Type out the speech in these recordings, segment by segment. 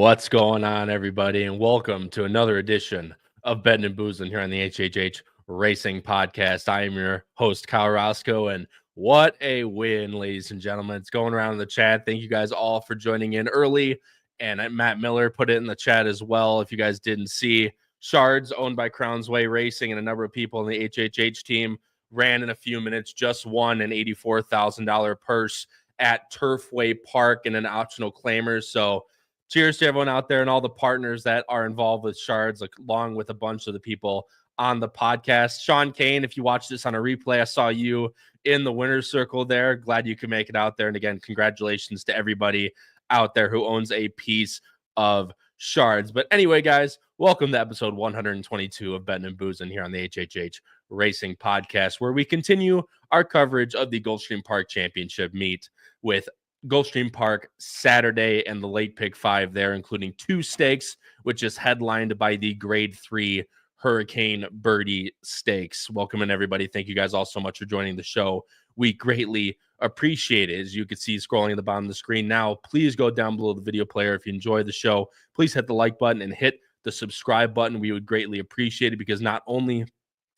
What's going on, everybody, and welcome to another edition of Bettin N Boozin here on the HHH Racing Podcast. I am your host, Kyle Roscoe, and what a win, ladies and gentlemen. It's going around in the chat. Thank you guys all for joining in early, and Matt Miller put it in the chat as well. If you guys didn't see, Shards, owned by Crowns Way Racing, and a number of people in the HHH team ran in a few minutes, just won an $84,000 purse at Turfway Park and an optional claimer. So cheers to everyone out there and all the partners that are involved with Shards, along with a bunch of the people on the podcast. Sean Kane, if you watch this on a replay, I saw you in the winner's circle there. Glad you could make it out there. And again, congratulations to everybody out there who owns a piece of Shards. But anyway, guys, welcome to episode 122 of Bettin N Boozin here on the HHH Racing Podcast, where we continue our coverage of the Gulfstream Park Championship meet with Gulfstream Park Saturday and the late Pick5 there, including 2 stakes, which is headlined by the Grade 3 Hurricane Bertie Stakes. Welcome in, everybody. Thank you guys all so much for joining the show. We greatly appreciate it. As you can see scrolling at the bottom of the screen now, please go down below the video player. If you enjoy the show, please hit the like button and hit the subscribe button. We would greatly appreciate it, because not only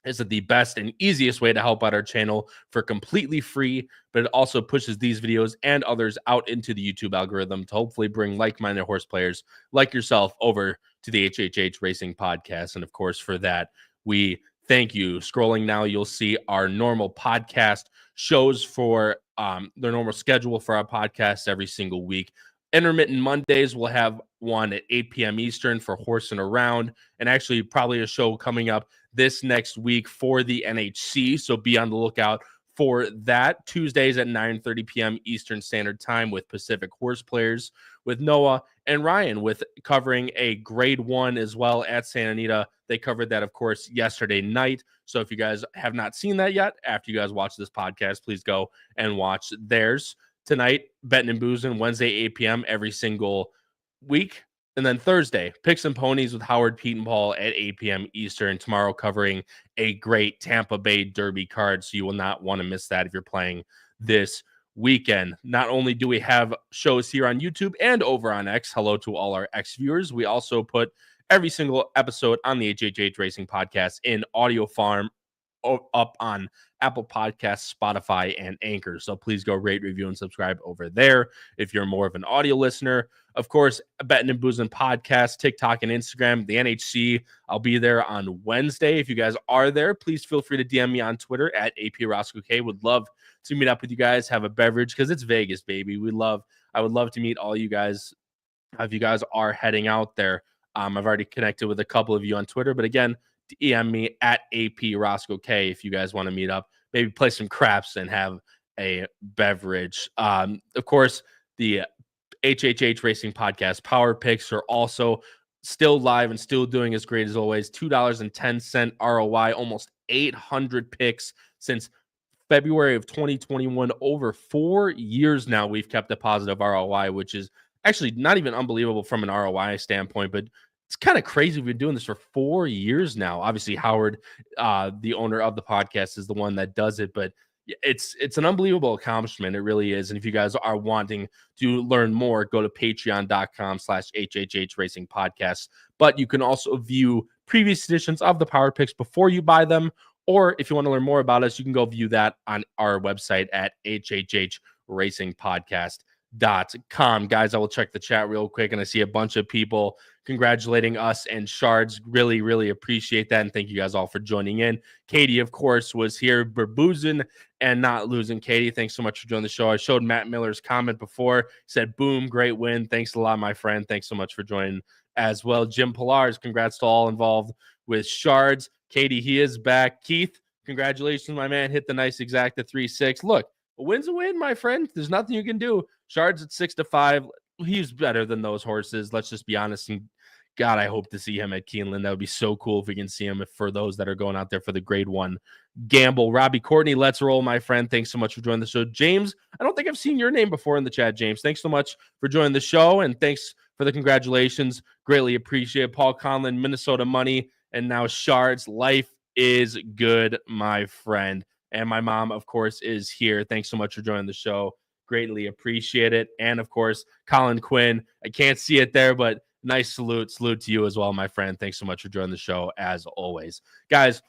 is it the best and easiest way to help out our channel for completely free, but it also pushes these videos and others out into the YouTube algorithm to hopefully bring like-minded horse players like yourself over to the HHH Racing Podcast. And of course, for that, we thank you. Scrolling now, you'll see our normal podcast shows for their normal schedule for our podcast every single week. Intermittent Mondays, we'll have one at 8 p.m. Eastern for Horsin Around, and actually probably a show coming up this next week for the NHC, so be on the lookout for that. Tuesdays at 9:30 p.m. Eastern Standard Time with Pacific Horseplayers with Noah and Ryan, with covering a Grade 1 as well at Santa Anita. They covered that, of course, yesterday night. So if you guys have not seen that yet, after you guys watch this podcast, please go and watch theirs. Tonight, Bettin N Boozin, Wednesday, 8 p.m. every single week. And then Thursday, Picks and Ponies with Howard, Pete, and Paul at 8 p.m. Eastern. Tomorrow covering a great Tampa Bay Derby card, so you will not want to miss that if you're playing this weekend. Not only do we have shows here on YouTube and over on X, hello to all our X viewers, we also put every single episode on the HHH Racing Podcast in audio form up on Apple Podcasts, Spotify, and Anchor. So please go rate, review, and subscribe over there if you're more of an audio listener. Of course, Bettin N Boozin Podcast, TikTok, and Instagram. The NHC, I'll be there on Wednesday. If you guys are there, please feel free to DM me on Twitter at APRoscoeK. Would love to meet up with you guys, have a beverage, because it's Vegas, baby. I would love to meet all you guys if you guys are heading out there. I've already connected with a couple of you on Twitter, but again, DM me at APRoscoeK if you guys want to meet up, maybe play some craps and have a beverage. Of course, the HHH Racing Podcast Power Picks are also still live and still doing as great as always. $2.10 ROI, almost 800 picks since February of 2021. Over 4 years now, we've kept a positive ROI, which is actually not even unbelievable from an ROI standpoint, but it's kind of crazy. We've been doing this for 4 years now. Obviously, Howard, the owner of the podcast, is the one that does it, but it's an unbelievable accomplishment. It really is. And if you guys are wanting to learn more, go to patreon.com/HHH Racing Podcast. But you can also view previous editions of the Power Picks before you buy them. Or if you want to learn more about us, you can go view that on our website at HHHRacingPodcast.com. Guys, I will check the chat real quick, and I see a bunch of people congratulating us and Shards. Really, really appreciate that, and thank you guys all for joining in. Katie, of course, was here. Boozin and Not Losin. Katie, thanks so much for joining the show. I showed Matt Miller's comment before. Said, boom, great win. Thanks a lot, my friend. Thanks so much for joining as well. Jim Pillar's, congrats to all involved with Shards. Katie, he is back. Keith, congratulations, my man. Hit the nice exacta 3-6. Look, a win's a win, my friend. There's nothing you can do. Shards at 6-5. He's better than those horses. Let's just be honest. And God, I hope to see him at Keeneland. That would be so cool if we can see him, for those that are going out there for the Grade 1 gamble. Robbie Courtney, let's roll, my friend. Thanks so much for joining the show. James, I don't think I've seen your name before in the chat, James. Thanks so much for joining the show, and thanks for the congratulations. Greatly appreciate it. Paul Conlon, Minnesota Money, and now Shards. Life is good, my friend. And my mom, of course, is here. Thanks so much for joining the show. Greatly appreciate it. And, of course, Colin Quinn. I can't see it there, but nice salute to you as well, my friend. Thanks so much for joining the show as always, guys.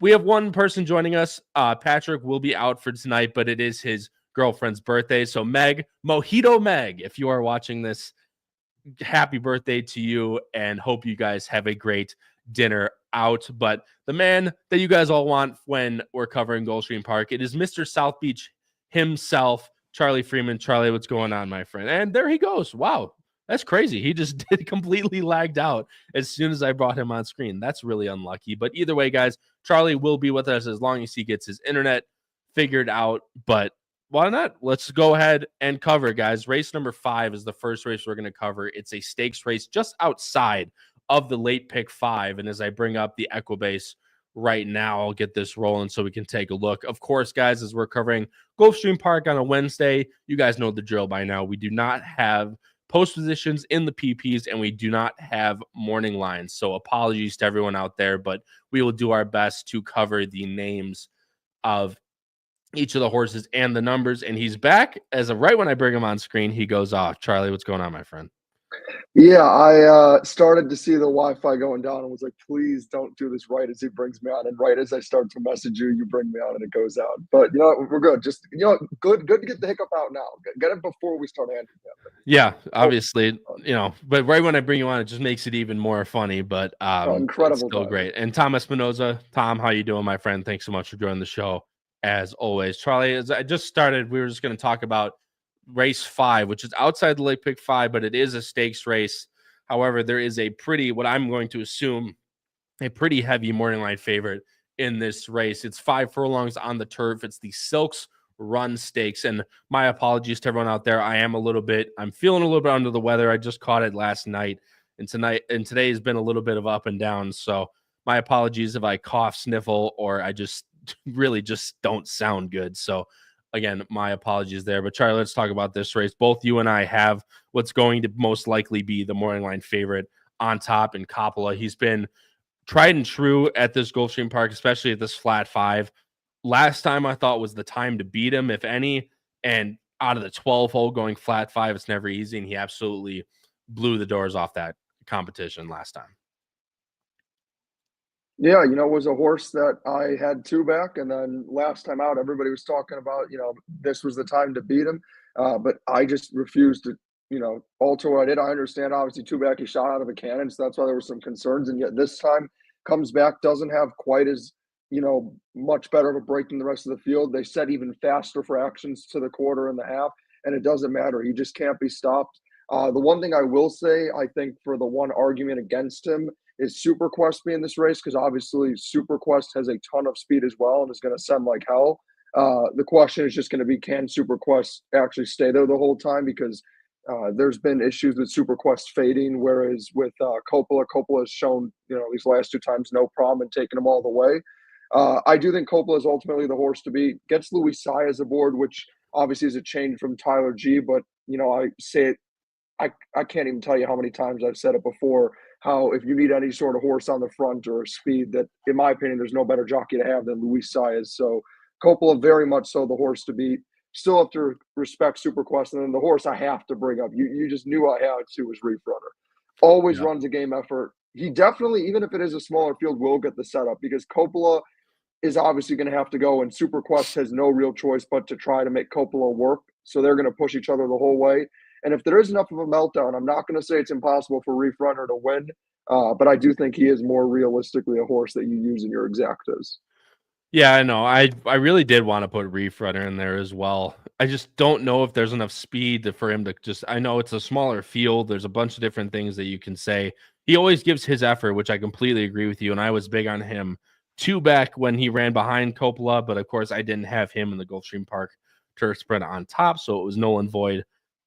We have one person joining us. Patrick will be out for tonight, but it is his girlfriend's birthday. So Mojito Meg, if you are watching this, happy birthday to you, and hope you guys have a great dinner out. But the man that you guys all want when we're covering Gulfstream Park, it is Mr. South Beach himself, Charlie Freeman. Charlie, what's going on, my friend? And there he goes. Wow. That's crazy. He just did completely lagged out as soon as I brought him on screen. That's really unlucky. But either way, guys, Charlie will be with us as long as he gets his internet figured out. But why not? Let's go ahead and cover, guys. Race number 5 is the first race we're going to cover. It's a stakes race just outside of the late pick 5. And as I bring up the Equibase right now, I'll get this rolling so we can take a look. Of course, guys, as we're covering Gulfstream Park on a Wednesday, you guys know the drill by now. We do not have post positions in the PPs, and we do not have morning lines. So apologies to everyone out there, but we will do our best to cover the names of each of the horses and the numbers. And he's back as of right when I bring him on screen, he goes off. Charlie, what's going on, my friend? Yeah, I started to see the Wi-Fi going down and was like, please don't do this right as he brings me on. And right as I start to message you, you bring me on and it goes out. But, you know what, we're good. Just, you know, good to get the hiccup out now. Get it before we start handicapping. Yeah, obviously, you know, but right when I bring you on, it just makes it even more funny, but incredible. It's still great. And Tom Espinoza, Tom, how you doing, my friend? Thanks so much for joining the show, as always. Charlie, as I just started, we were just going to talk about race 5, which is outside the late pick 5, but it is a stakes race. However, there is a pretty, what I'm going to assume, a pretty heavy morning line favorite in this race. It's 5 furlongs on the turf. It's the Silks Run Stakes. And my apologies to everyone out there. I'm feeling a little bit under the weather. I just caught it last night, and today has been a little bit of up and down. So my apologies if I cough, sniffle, or I just really just don't sound good. So again, my apologies there. But Charlie, let's talk about this race. Both you and I have what's going to most likely be the morning line favorite on top in Coppola. He's been tried and true at this Gulfstream Park, especially at this flat 5. Last time I thought was the time to beat him, if any. And out of the 12 hole going flat 5, it's never easy. And he absolutely blew the doors off that competition last time. Yeah, you know, it was a horse that I had 2 back, and then last time out, everybody was talking about, you know, this was the time to beat him. But I just refused to, you know, alter what I did. I understand, obviously, 2 back, he shot out of a cannon, so that's why there were some concerns. And yet this time comes back, doesn't have quite as, you know, much better of a break than the rest of the field. They set even faster fractions to the quarter and the half, and it doesn't matter. He just can't be stopped. The one thing I will say, I think for the one argument against him, is Super Quest be in this race, because obviously Super Quest has a ton of speed as well and is going to send like hell. The question is just going to be, can Super Quest actually stay there the whole time? Because there's been issues with Super Quest fading, whereas with Coppola has shown, you know, these last 2 times no problem in taking them all the way. I do think Coppola is ultimately the horse to beat. Gets Louis Saez aboard, which obviously is a change from Tyler G, but, you know, I say it, I can't even tell you how many times I've said it before, how if you need any sort of horse on the front or speed, that in my opinion, there's no better jockey to have than Louis Saez. So Coppola, very much so the horse to beat. Still have to respect Super Quest. And then the horse I have to bring up, you just knew I had to, was Reef Runner. Always runs a game effort. He definitely, even if it is a smaller field, will get the setup, because Coppola is obviously going to have to go, and Super Quest has no real choice but to try to make Coppola work. So they're going to push each other the whole way. And if there is enough of a meltdown, I'm not going to say it's impossible for Reef Runner to win, but I do think he is more realistically a horse that you use in your exactas. Yeah, I know. I really did want to put Reef Runner in there as well. I just don't know if there's enough speed for him to just, I know it's a smaller field. There's a bunch of different things that you can say. He always gives his effort, which I completely agree with you. And I was big on him 2 back when he ran behind Coppola, but of course I didn't have him in the Gulfstream Park turf sprint on top, so it was null and void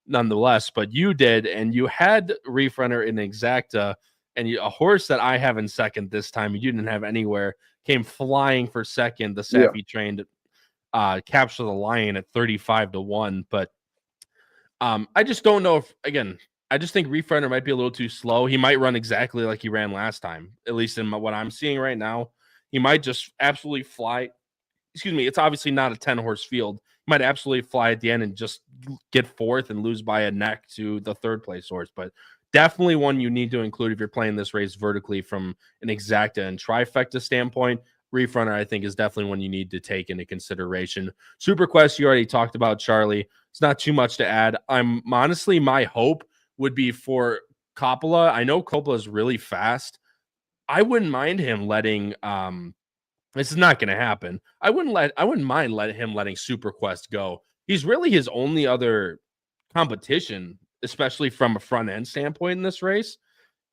nonetheless. But you did, and you had Reef Runner in exacta, and a horse that I have in second this time, you didn't have anywhere, came flying for second. The Safi trained capture the lion at 35-1. But I just don't know if, again, I just think Reef Runner might be a little too slow. He might run exactly like he ran last time, at least in what I'm seeing right now. He might just absolutely fly. Excuse me. It's obviously not a 10-horse field. He might absolutely fly at the end and just get 4th and lose by a neck to the 3rd place horse. But definitely one you need to include if you're playing this race vertically from an exacta and trifecta standpoint. Reef Runner, I think, is definitely one you need to take into consideration. Super Quest, you already talked about, Charlie. It's not too much to add. Honestly, my hope would be for Coppola. I know Coppola is really fast. I wouldn't mind him letting this is not going to happen. I wouldn't mind letting Super Quest go. He's really his only other competition, especially from a front end standpoint in this race.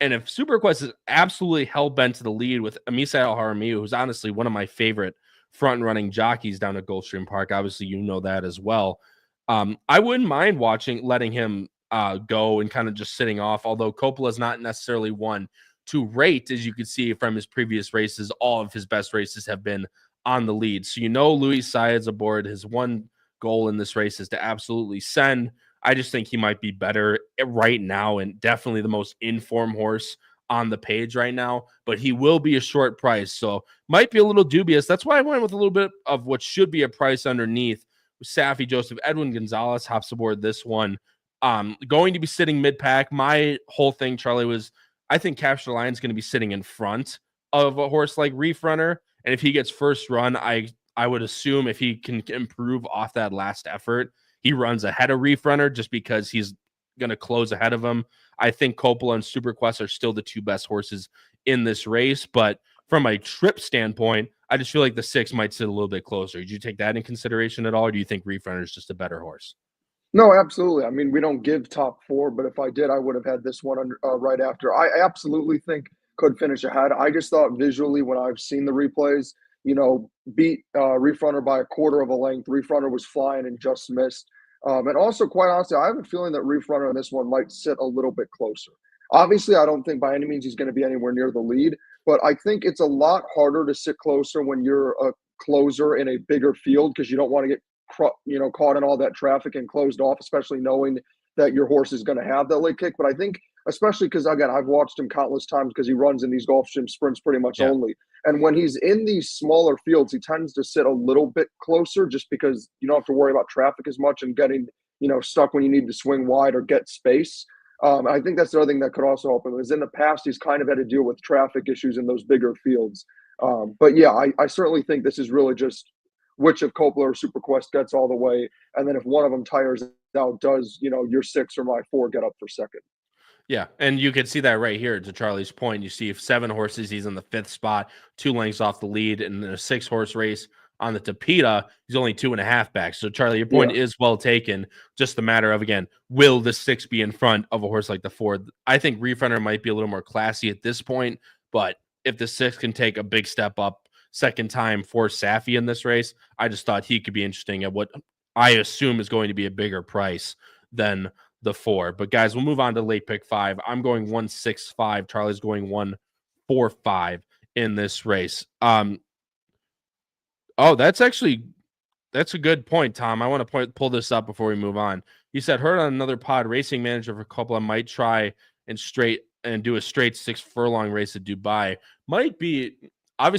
And if Super Quest is absolutely hell bent to the lead with Amisa El Haramiu, who's honestly one of my favorite front running jockeys down at Gulfstream Park, obviously you know that as well. I wouldn't mind letting him go and kind of just sitting off. Although Coppola is not necessarily one to rate, as you can see from his previous races, all of his best races have been on the lead. So Luis Saez aboard. His one goal in this race is to absolutely send. I just think he might be better right now and definitely the most informed horse on the page right now, but he will be a short price. So might be a little dubious. That's why I went with a little bit of what should be a price underneath. Safi Joseph. Edwin Gonzalez hops aboard this one. Going to be sitting mid-pack. My whole thing, Charlie, was I think Capture the Lion's going to be sitting in front of a horse like Reef Runner. And if he gets first run, I would assume if he can improve off that last effort, he runs ahead of Reef Runner just because he's going to close ahead of him. I think Coppola and Super Quest are still the two best horses in this race. But from a trip standpoint, I just feel like the 6 might sit a little bit closer. Did you take that in consideration at all, or do you think Reef Runner is just a better horse? No, absolutely. I mean, we don't give top 4, but if I did, I would have had this one right after. I absolutely think could finish ahead. I just thought visually when I've seen the replays, beat Reef Runner by a quarter of a length. Reef Runner was flying and just missed. And also, quite honestly, I have a feeling that Reef Runner in this one might sit a little bit closer. Obviously, I don't think by any means he's going to be anywhere near the lead, but I think it's a lot harder to sit closer when you're a closer in a bigger field because you don't want to get caught in all that traffic and closed off, especially knowing that your horse is going to have that late kick. But I think, especially because, again, I've watched him countless times because he runs in these Gulfstream sprints pretty much only. And when he's in these smaller fields, he tends to sit a little bit closer just because you don't have to worry about traffic as much and getting, stuck when you need to swing wide or get space. I think that's the other thing that could also help him is in the past, he's kind of had to deal with traffic issues in those bigger fields. But yeah, I certainly think this is really just which of Coppola or Super Quest gets all the way. And then if one of them tires out, does, your 6 or my 4 get up for second? Yeah, and you can see that right here to Charlie's point. You see 7 horses, he's in the 5th spot, 2 lengths off the lead. And in a 6-horse race on the Tapeta, he's only 2.5 back. So, Charlie, your point is well taken. Just a matter of, again, will the 6 be in front of a horse like the 4? I think Reef Runner might be a little more classy at this point, but if the 6 can take a big step up second time for Safi in this race, I just thought he could be interesting at what I assume is going to be a bigger price than the 4. But guys, we'll move on to late pick 5. I'm going 165. Charlie's going 145 in this race. That's a good point, Tom. I want to pull this up before we move on. You said heard on another pod, racing manager for Coppola might try and do a straight 6 furlong race at Dubai. Might be a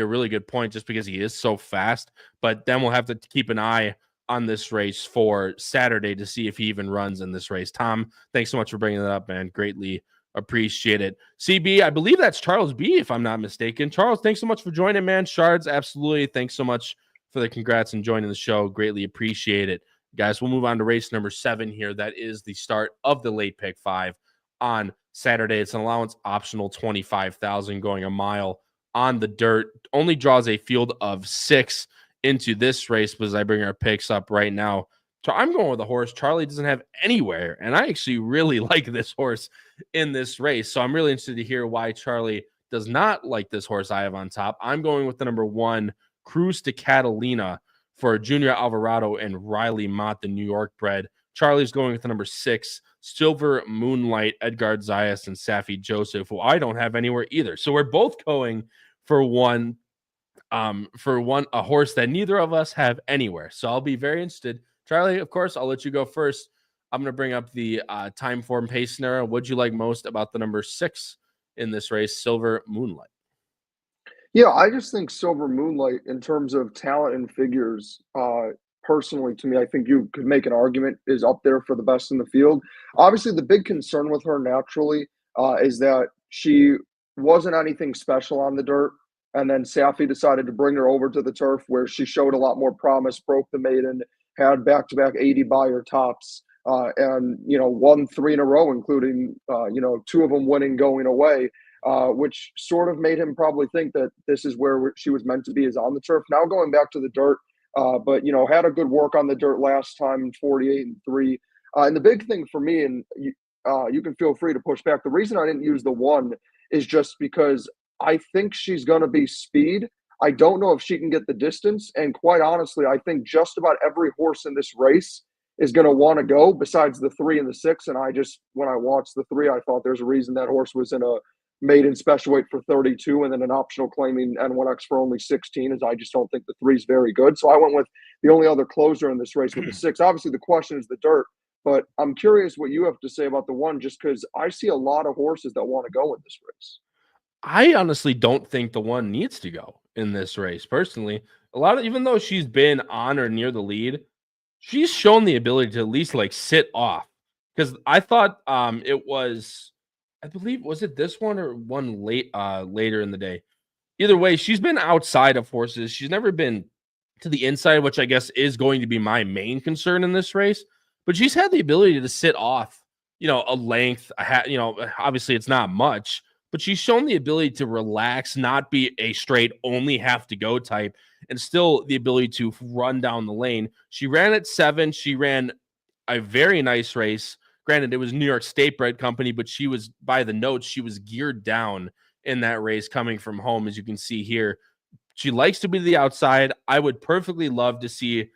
really good point just because he is so fast. But then we'll have to keep an eye on this race for Saturday to see if he even runs in this race. Tom, thanks so much for bringing that up, man. Greatly appreciate it. CB, I believe that's Charles B, if I'm not mistaken. Charles, thanks so much for joining, man. Shards, absolutely. Thanks so much for the congrats and joining the show. Greatly appreciate it. Guys, we'll move on to race number 7 here. That is the start of the late pick 5 on Saturday. It's an allowance optional 25,000 going a mile on the dirt. Only draws a field of 6 into this race, but as I bring our picks up right now, so I'm going with a horse Charlie doesn't have anywhere, and I actually really like this horse in this race. So I'm really interested to hear why Charlie does not like this horse I have on top. I'm going with the number 1, Cruz de Catalina, for Junior Alvarado and Riley Mott, the New York bred. Charlie's going with the number 6, Silver Moonlight, Edgard Zayas and Safi Joseph, who I don't have anywhere either. So we're both going for a horse that neither of us have anywhere. So I'll be very interested. Charlie, of course, I'll let you go first. I'm going to bring up the time form pace scenario. What'd you like most about the number 6 in this race, Silver Moonlight? Yeah, I just think Silver Moonlight, in terms of talent and figures, personally, to me, I think you could make an argument is up there for the best in the field. Obviously, the big concern with her naturally is that she wasn't anything special on the dirt. And then Safi decided to bring her over to the turf where she showed a lot more promise, broke the maiden, had back-to-back 80 Beyer tops, and, won 3 in a row, including, 2 of them winning going away, which sort of made him probably think that this is where she was meant to be, is on the turf. Now going back to the dirt, but, had a good work on the dirt last time, 48-3. And the big thing for me, and you can feel free to push back, the reason I didn't use the 1 is just because I think she's going to be speed. I don't know if she can get the distance. And quite honestly, I think just about every horse in this race is going to want to go besides the 3 and the 6. And when I watched the 3, I thought there's a reason that horse was in a maiden special weight for 32 and then an optional claiming N1X for only 16, as I just don't think the 3 is very good. So I went with the only other closer in this race with the 6. Obviously, the question is the dirt. But I'm curious what you have to say about the 1, just because I see a lot of horses that want to go in this race. I honestly don't think the 1 needs to go in this race. Personally, even though she's been on or near the lead, she's shown the ability to at least sit off. Because I thought it was, I believe, was it this one or one later in the day? Either way, she's been outside of horses. She's never been to the inside, which I guess is going to be my main concern in this race. But she's had the ability to sit off, a length. Obviously it's not much, but she's shown the ability to relax, not be a straight only have to go type, and still the ability to run down the lane. She ran at 7. She ran a very nice race. Granted, it was New York State bred company, but she was, by the notes, she was geared down in that race coming from home, as you can see here. She likes to be to the outside. I would perfectly love to see,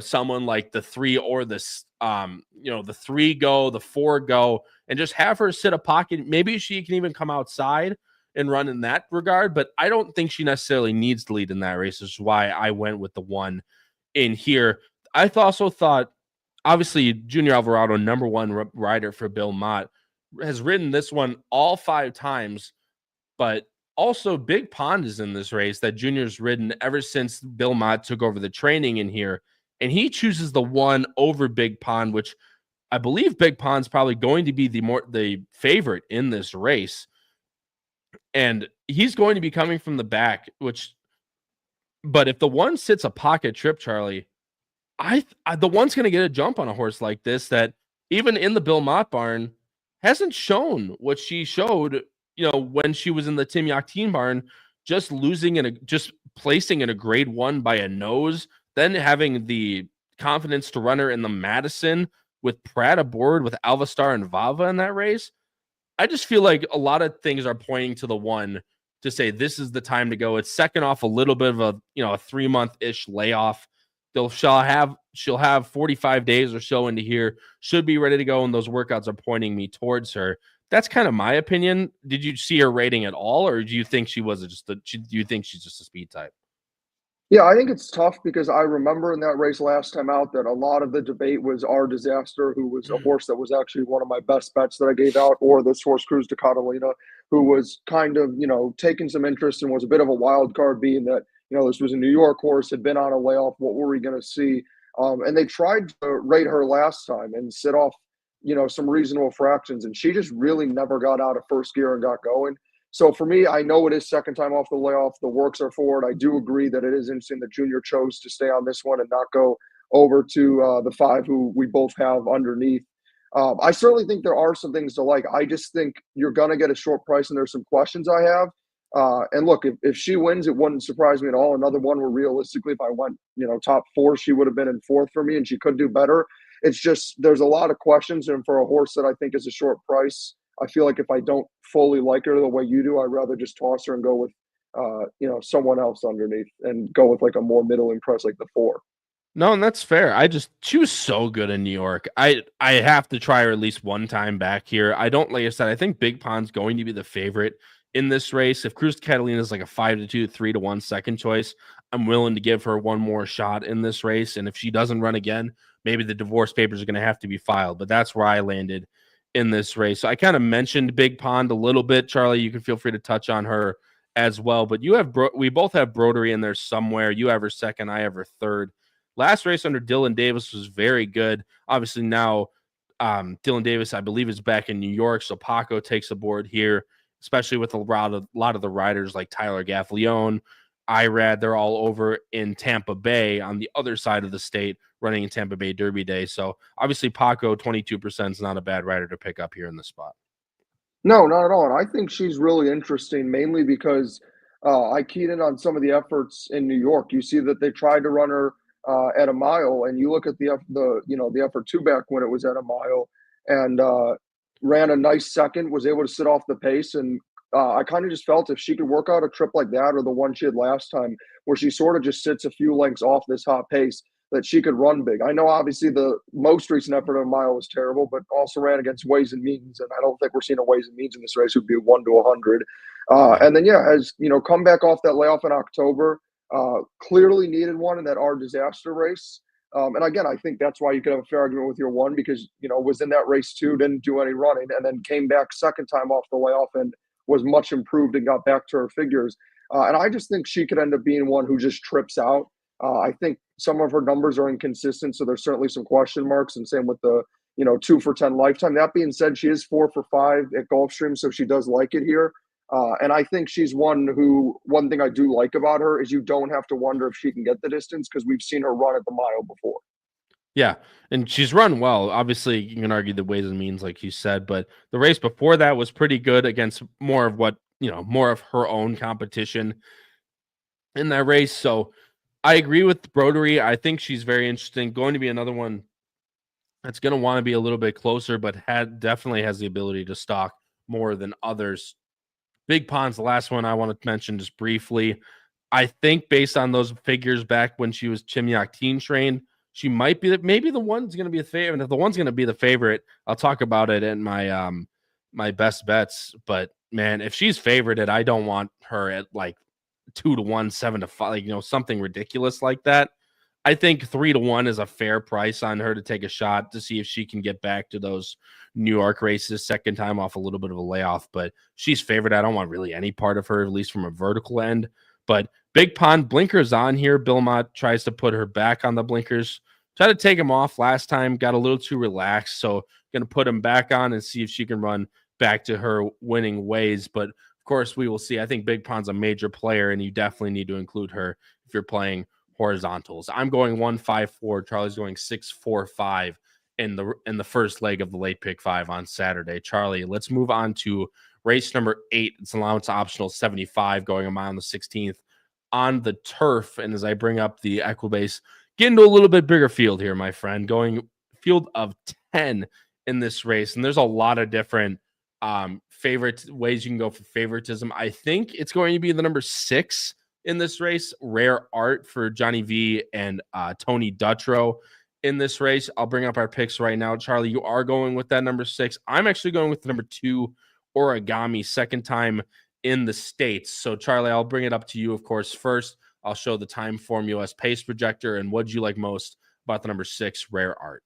someone like the 3 or the 3 go, the 4 go, and just have her sit a pocket. Maybe she can even come outside and run in that regard, but I don't think she necessarily needs to lead in that race, which is why I went with the 1 in here. I also thought, obviously, Junior Alvarado, number 1 rider for Bill Mott, has ridden this one all 5 times, but also Big Pond is in this race that Junior's ridden ever since Bill Mott took over the training in here. And he chooses the 1 over Big Pond, which I believe Big Pond's probably going to be the favorite in this race. And he's going to be coming from the back, but if the 1 sits a pocket trip, Charlie, the 1's going to get a jump on a horse like this that even in the Bill Mott barn hasn't shown what she showed, when she was in the Tim Yakteen barn, just placing in a grade 1 by a nose, then having the confidence to run her in the Madison with Pratt aboard with Alvastar and Vava in that race. I just feel like a lot of things are pointing to the 1 to say this is the time to go. It's second off a little bit of a 3-month-ish layoff. She'll have 45 days or so into here, should be ready to go, and those workouts are pointing me towards her. That's kind of my opinion. Did you see her rating at all, or do you think she was do you think she's just a speed type? Yeah, I think it's tough because I remember in that race last time out that a lot of the debate was Our Disaster, who was a horse that was actually one of my best bets that I gave out, or this horse Cruz de Catalina, who was kind of, taking some interest and was a bit of a wild card, being that, this was a New York horse, had been on a layoff. What were we going to see? And they tried to rate her last time and sit off, some reasonable fractions, and she just really never got out of first gear and got going. So for me, I know it is second time off the layoff. The works are forward. I do agree that it is interesting that Junior chose to stay on this one and not go over to the 5 who we both have underneath. I certainly think there are some things to like. I just think you're going to get a short price, and there's some questions I have. And look, if she wins, it wouldn't surprise me at all. Another one where realistically, if I went, top 4, she would have been in 4th for me, and she could do better. It's just there's a lot of questions, and for a horse that I think is a short price, I feel like if I don't fully like her the way you do, I'd rather just toss her and go with, someone else underneath and go with like a more middling price like the 4. No, and that's fair. She was so good in New York. I have to try her at least one time back here. Like I said, I think Big Pond's going to be the favorite in this race. If Cruz Catalina is like a 5-2, 3-1 second choice, I'm willing to give her one more shot in this race. And if she doesn't run again, maybe the divorce papers are going to have to be filed. But that's where I landed in this race. So I kind of mentioned Big Pond a little bit. Charlie, you can feel free to touch on her as well. But we both have Broderie in there somewhere. You have her second, I have her third. last race under Dylan Davis was very good. Obviously now Dylan Davis, I believe, is back in New York, so Paco takes the board here, especially with a lot of the riders like Tyler Gaffalione, Irad. They're all over in Tampa Bay on the other side of the state, running in Tampa Bay Derby Day. So obviously Paco, 22% is not a bad rider to pick up here in the spot. No, not at all. And I think she's really interesting, mainly because I keyed in on some of the efforts in New York. You see that they tried to run her at a mile, and you look at the effort two back when it was at a mile, and ran a nice second, was able to sit off the pace, and I kind of just felt if she could work out a trip like that or the one she had last time, where she sort of just sits a few lengths off this hot pace, that she could run big. I know obviously the most recent effort of a mile was terrible, but also ran against Ways and Means, and I don't think we're seeing a Ways and Means in this race. It would be 1 to 100. And then has come back off that layoff in October. Clearly needed one in that R disaster race. And again, I think that's why you could have a fair argument with your one, because was in that race too, didn't do any running, and then came back second time off the layoff and was much improved and got back to her figures. And I just think she could end up being one who just trips out. I think some of her numbers are inconsistent, so there's certainly some question marks, and same with the 2 for 10 lifetime. That being said, she is 4 for 5 at Gulfstream, so she does like it here. And I think she's one thing I do like about her is you don't have to wonder if she can get the distance, because we've seen her run at the mile before. Yeah, and she's run well. Obviously, you can argue the Ways and Means, like you said, but the race before that was pretty good against more of her own competition in that race. So I agree with Brodery. I think she's very interesting. Going to be another one that's going to want to be a little bit closer, but definitely has the ability to stalk more than others. Big Pond's the last one I want to mention just briefly. I think based on those figures back when she was Chimyak Teen Train, she might be maybe the one's going to be the favorite. And if the one's going to be the favorite, I'll talk about it in my my best bets. But man, if she's favorited, I don't want her at like 2 to 1, 7 to 5, something ridiculous like that. I think 3 to 1 is a fair price on her to take a shot to see if she can get back to those New York races, second time off a little bit of a layoff. But she's favored. I don't want really any part of her, at least from a vertical end. But Big Pond, blinkers on here. Bill Mott tries to put her back on the blinkers. Tried to take him off last time, got a little too relaxed. So going to put him back on and see if she can run back to her winning ways. But of course, we will see. I think Big Pond's a major player, and you definitely need to include her if you're playing horizontals. I'm going 1-5-4. Charlie's going 6-4-5 in the first leg of the late pick 5 on Saturday. Charlie, let's move on to race number 8. It's allowance optional 75, going a mile on the 16th on the turf. And as I bring up the Equibase, get into a little bit bigger field here, my friend, going field of 10 in this race. And there's a lot of different favorite ways you can go for favoritism. I think it's going to be the number 6 in this race, Rare Art, for Johnny V and Tony Dutrow in this race. I'll bring up our picks right now. Charlie, you are going with that number 6. I'm actually going with the number 2, Origami, second time in the States. So Charlie, I'll bring it up to you, of course. First, I'll show the time form US pace projector, and what did you like most about the number 6, Rare Art?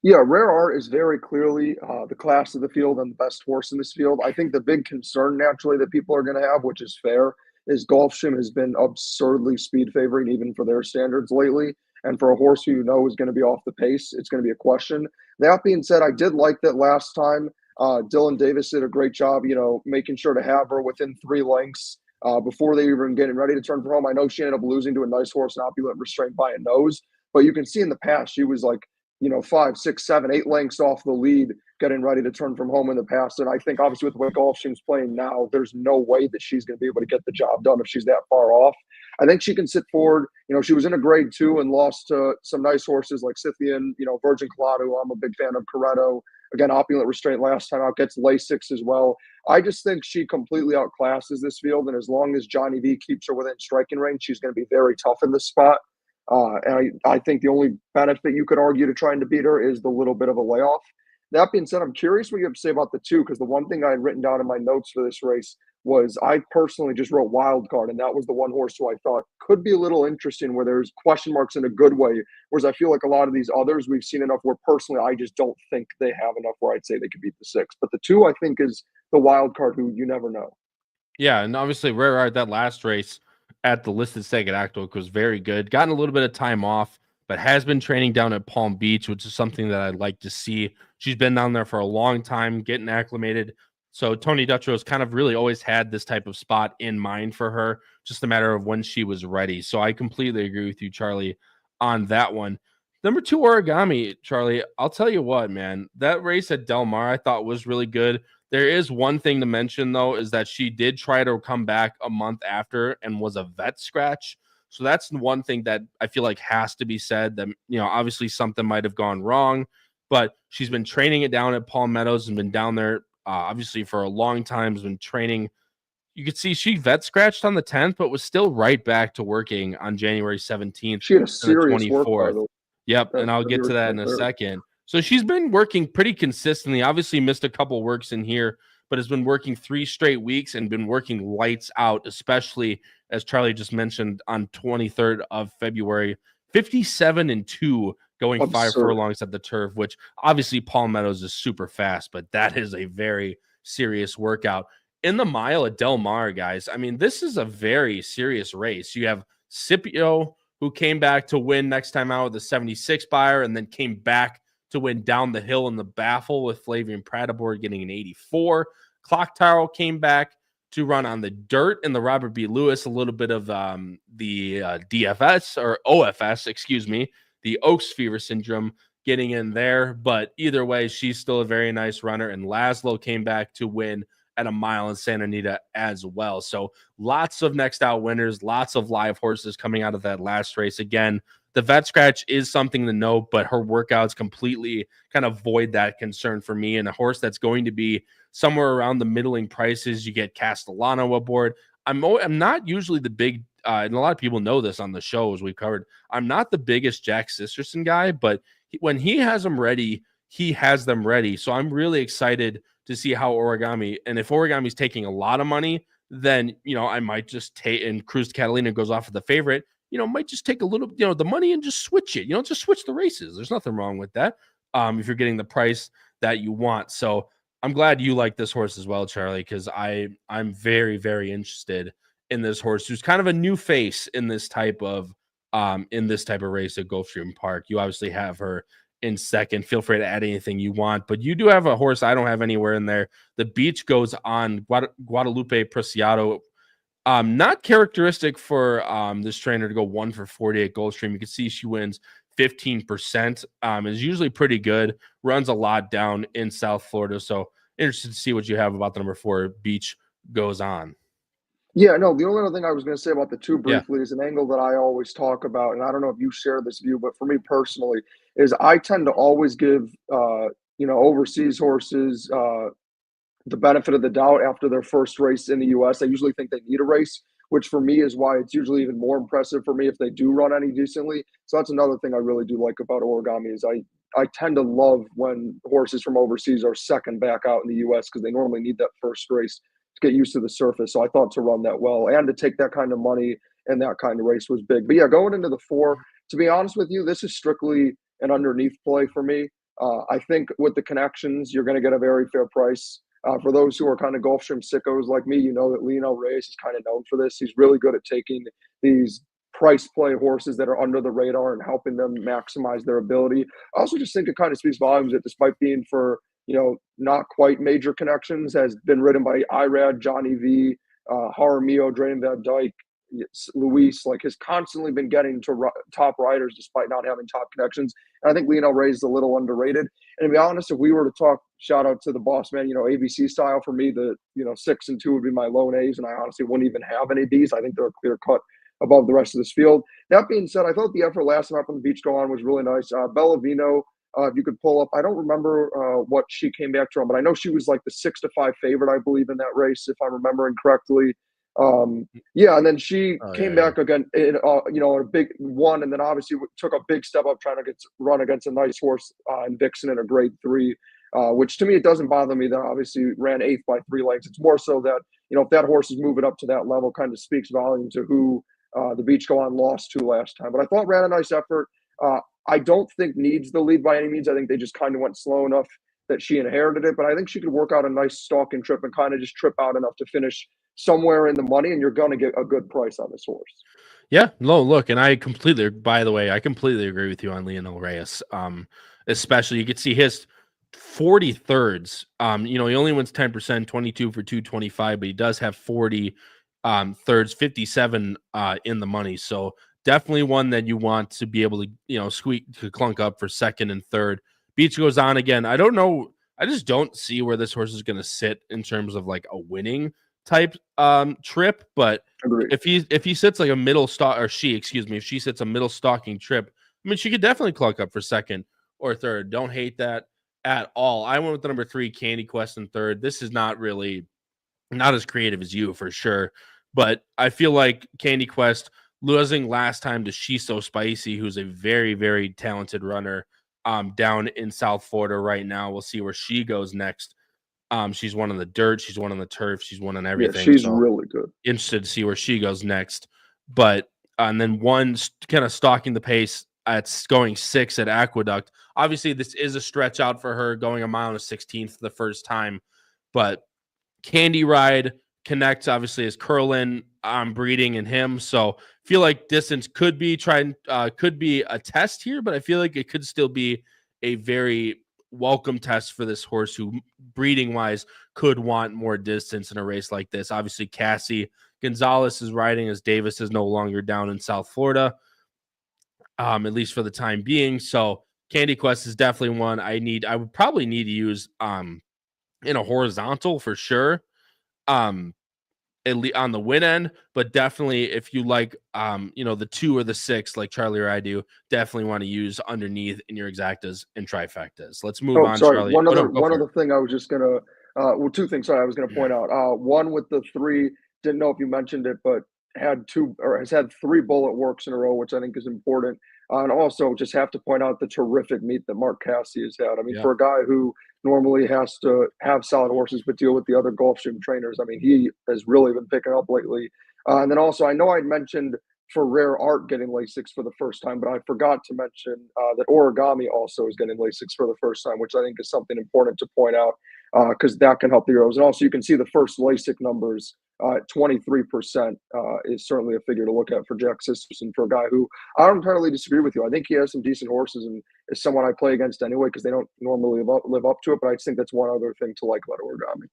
Yeah, Rare Art is very clearly the class of the field and the best horse in this field. I think the big concern naturally that people are going to have, which is fair, is Gulfstream has been absurdly speed favoring even for their standards lately. And for a horse who is going to be off the pace, it's going to be a question. That being said, I did like that last time. Dylan Davis did a great job, making sure to have her within 3 lengths before they even getting ready to turn for home. I know she ended up losing to a nice horse, an Opulent Restraint by a nose, but you can see in the past she was like 5, 6, 7, 8 lengths off the lead, getting ready to turn from home in the past. And I think obviously with the way Gulfstream's playing now, there's no way that she's going to be able to get the job done if she's that far off. I think she can sit forward. She was in a grade 2 and lost to some nice horses like Scythian, Virgin Colado. I'm a big fan of Coretto. Again, Opulent Restraint last time out, gets Lasix as well. I just think she completely outclasses this field. And as long as Johnny V keeps her within striking range, she's going to be very tough in this spot. And I think the only benefit you could argue to trying to beat her is the little bit of a layoff. That being said, I'm curious what you have to say about the 2, because the one thing I had written down in my notes for this race was I personally just wrote wild card, and that was the one horse who I thought could be a little interesting, where there's question marks in a good way, whereas I feel like a lot of these others we've seen enough where personally I just don't think they have enough where I'd say they could beat the 6. But the 2, I think, is the wild card who you never know. Yeah, and obviously Rare Art, that last race, at the listed stake at Actwick was very good. Gotten a little bit of time off, but has been training down at Palm Beach, which is something that I'd like to see. She's been down there for a long time, getting acclimated. So Tony Dutro's kind of really always had this type of spot in mind for her, just a matter of when she was ready. So I completely agree with you, Charlie, on that one. Number 2, Origami, Charlie. I'll tell you what, man, that race at Del Mar I thought was really good. There is one thing to mention, though, is that she did try to come back a month after and was a vet scratch. So that's one thing that I feel like has to be said, that, obviously something might have gone wrong, but she's been training it down at Palm Meadows and been down there, obviously, for a long time, has been training. You could see she vet scratched on the 10th, but was still right back to working on January 17th. She had a serious work, by the way. Yep, and I'll get to that in a second. So she's been working pretty consistently. Obviously missed a couple works in here, but has been working 3 straight weeks and been working lights out, especially as Charlie just mentioned on 23rd of February, 57-2 going 5 furlongs at the turf, which obviously Palm Meadows is super fast, but that is a very serious workout. In the mile at Del Mar, guys, I mean, this is a very serious race. You have Scipio, who came back to win next time out with a 76 buyer and then came back to win down the hill in the Baffle with Flavian Pratibor getting an 84. Clock Tower came back to run on the dirt in the Robert B. Lewis, a little bit of the DFS or OFS, excuse me, the Oaks Fever Syndrome getting in there. But either way, she's still a very nice runner. And Laszlo came back to win at a mile in Santa Anita as well. So lots of next out winners, lots of live horses coming out of that last race. Again, the vet scratch is something to note, but her workouts completely kind of void that concern for me. And a horse that's going to be somewhere around the middling prices, you get Castellano aboard. I'm not usually the big, and a lot of people know this on the shows we've covered, I'm not the biggest Jack Sisterson guy, but when he has them ready, he has them ready. So I'm really excited to see how Origami, and if Origami's taking a lot of money, then, I might just take, and Cruz Catalina goes off of the favorite, might just take a little, the money and just switch it, just switch the races. There's nothing wrong with that. If you're getting the price that you want. So I'm glad you like this horse as well, Charlie, because I'm very, very interested in this horse, who's kind of a new face in this type of race at Gulfstream Park. You obviously have her in second. Feel free to add anything you want, but you do have a horse I don't have anywhere in there. The Beach goes on Guadalupe Preciado. Not characteristic for this trainer to go 1 for 40 at Gulfstream. You can see she wins 15%. Is usually pretty good. Runs a lot down in South Florida. So interested to see what you have about the number 4 Beach goes on. Yeah, no, the only other thing I was going to say about the 2 briefly is an angle that I always talk about, and I don't know if you share this view, but for me personally, is I tend to always give, overseas horses the benefit of the doubt after their first race in the U.S. I usually think they need a race, which for me is why it's usually even more impressive for me if they do run any decently. So that's another thing I really do like about Origami is I tend to love when horses from overseas are second back out in the U.S. because they normally need that first race to get used to the surface. So I thought to run that well and to take that kind of money and that kind of race was big. But yeah, going into the 4, to be honest with you, this is strictly an underneath play for me. I think with the connections, you're going to get a very fair price. For those who are kind of Gulfstream sickos like me, you know that Lionel Reyes is kind of known for this. He's really good at taking these price play horses that are under the radar and helping them maximize their ability. I also just think it kind of speaks volumes that despite being for, not quite major connections, has been ridden by Irad, Johnny V, Jaramillo, Drayton Van Dyke, Luis, has constantly been getting to top riders despite not having top connections. And I think Lionel Reyes is a little underrated. And to be honest, if we were to talk, shout out to the boss man, ABC style, for me, the 6 and 2 would be my lone A's, and I honestly wouldn't even have any B's. I think they're a clear cut above the rest of this field. That being said, I thought the effort last time up on the Beach go on was really nice. Bellavino, if you could pull up, I don't remember what she came back to run, but I know she was like the 6-5 favorite, I believe, in that race, if I'm remembering correctly. And then she came back again in a big one, and then obviously took a big step up trying to run against a nice horse in Vixen in a grade 3, which to me, it doesn't bother me that obviously ran 8th by 3 lengths. It's more so that, if that horse is moving up to that level, kind of speaks volume to who the Beach Go On lost to last time. But I thought ran a nice effort. I don't think needs the lead by any means. I think they just kind of went slow enough that she inherited it, but I think she could work out a nice stalking trip and kind of just trip out enough to finish somewhere in the money, and you're going to get a good price on this horse. Yeah, no, look, and by the way, I completely agree with you on Lionel Reyes. Especially you could see his 40 thirds. He only wins 10%, 22 for 225, but he does have 40 thirds, 57 in the money. So definitely one that you want to be able to clunk up for second and third. Beach goes on again. I don't know. I just don't see where this horse is going to sit in terms of like a winning type trip, but Agreed. if he sits like a middle stock, or if she sits a middle stalking trip, I mean, she could definitely clunk up for second or third. Don't hate that at all. I went with the number 3 Candy Quest in third. This is not as creative as you for sure, but I feel like Candy Quest losing last time to She's So Spicy, who's a very, very talented runner down in South Florida right now. We'll see where she goes next. She's won on the dirt. She's won on the turf. She's won on everything. Yeah, she's really good. Interested to see where she goes next. But and then one kind of stalking the pace at going 6 at Aqueduct. Obviously, this is a stretch out for her going a mile and a 16th for the first time. But Candy Ride connects obviously is Curlin breeding in him. So feel like distance could be a test here, but I feel like it could still be a very welcome test for this horse who breeding wise could want more distance in a race like this. Obviously Cassie Gonzalez is riding as Davis is no longer down in South Florida, at least for the time being. So Candy Quest is definitely one I would probably need to use in a horizontal for sure, at least on the win end, but definitely if you like the 2 or the 6 like Charlie or I do, definitely want to use underneath in your exactas and trifectas. Let's move on. Sorry, Charlie. one other thing I was just gonna two things I was gonna point out. One with the 3, didn't know if you mentioned it, but has had 3 bullet works in a row, which I think is important. And also just have to point out the terrific meet that Mark Cassie has had. I mean, for a guy who normally has to have solid horses but deal with the other Gulfstream trainers, I mean, he has really been picking up lately. And then also, I know I'd mentioned for Rare Art getting Lasix for the first time, but I forgot to mention that Origami also is getting Lasix for the first time, which I think is something important to point out because that can help the Euros. And also, you can see the first LASIK numbers. 23% is certainly a figure to look at for Jack Sisterson, for a guy who I don't entirely disagree with you. I think he has some decent horses and is someone I play against anyway because they don't normally live up to it. But I just think that's one other thing to like about Origami.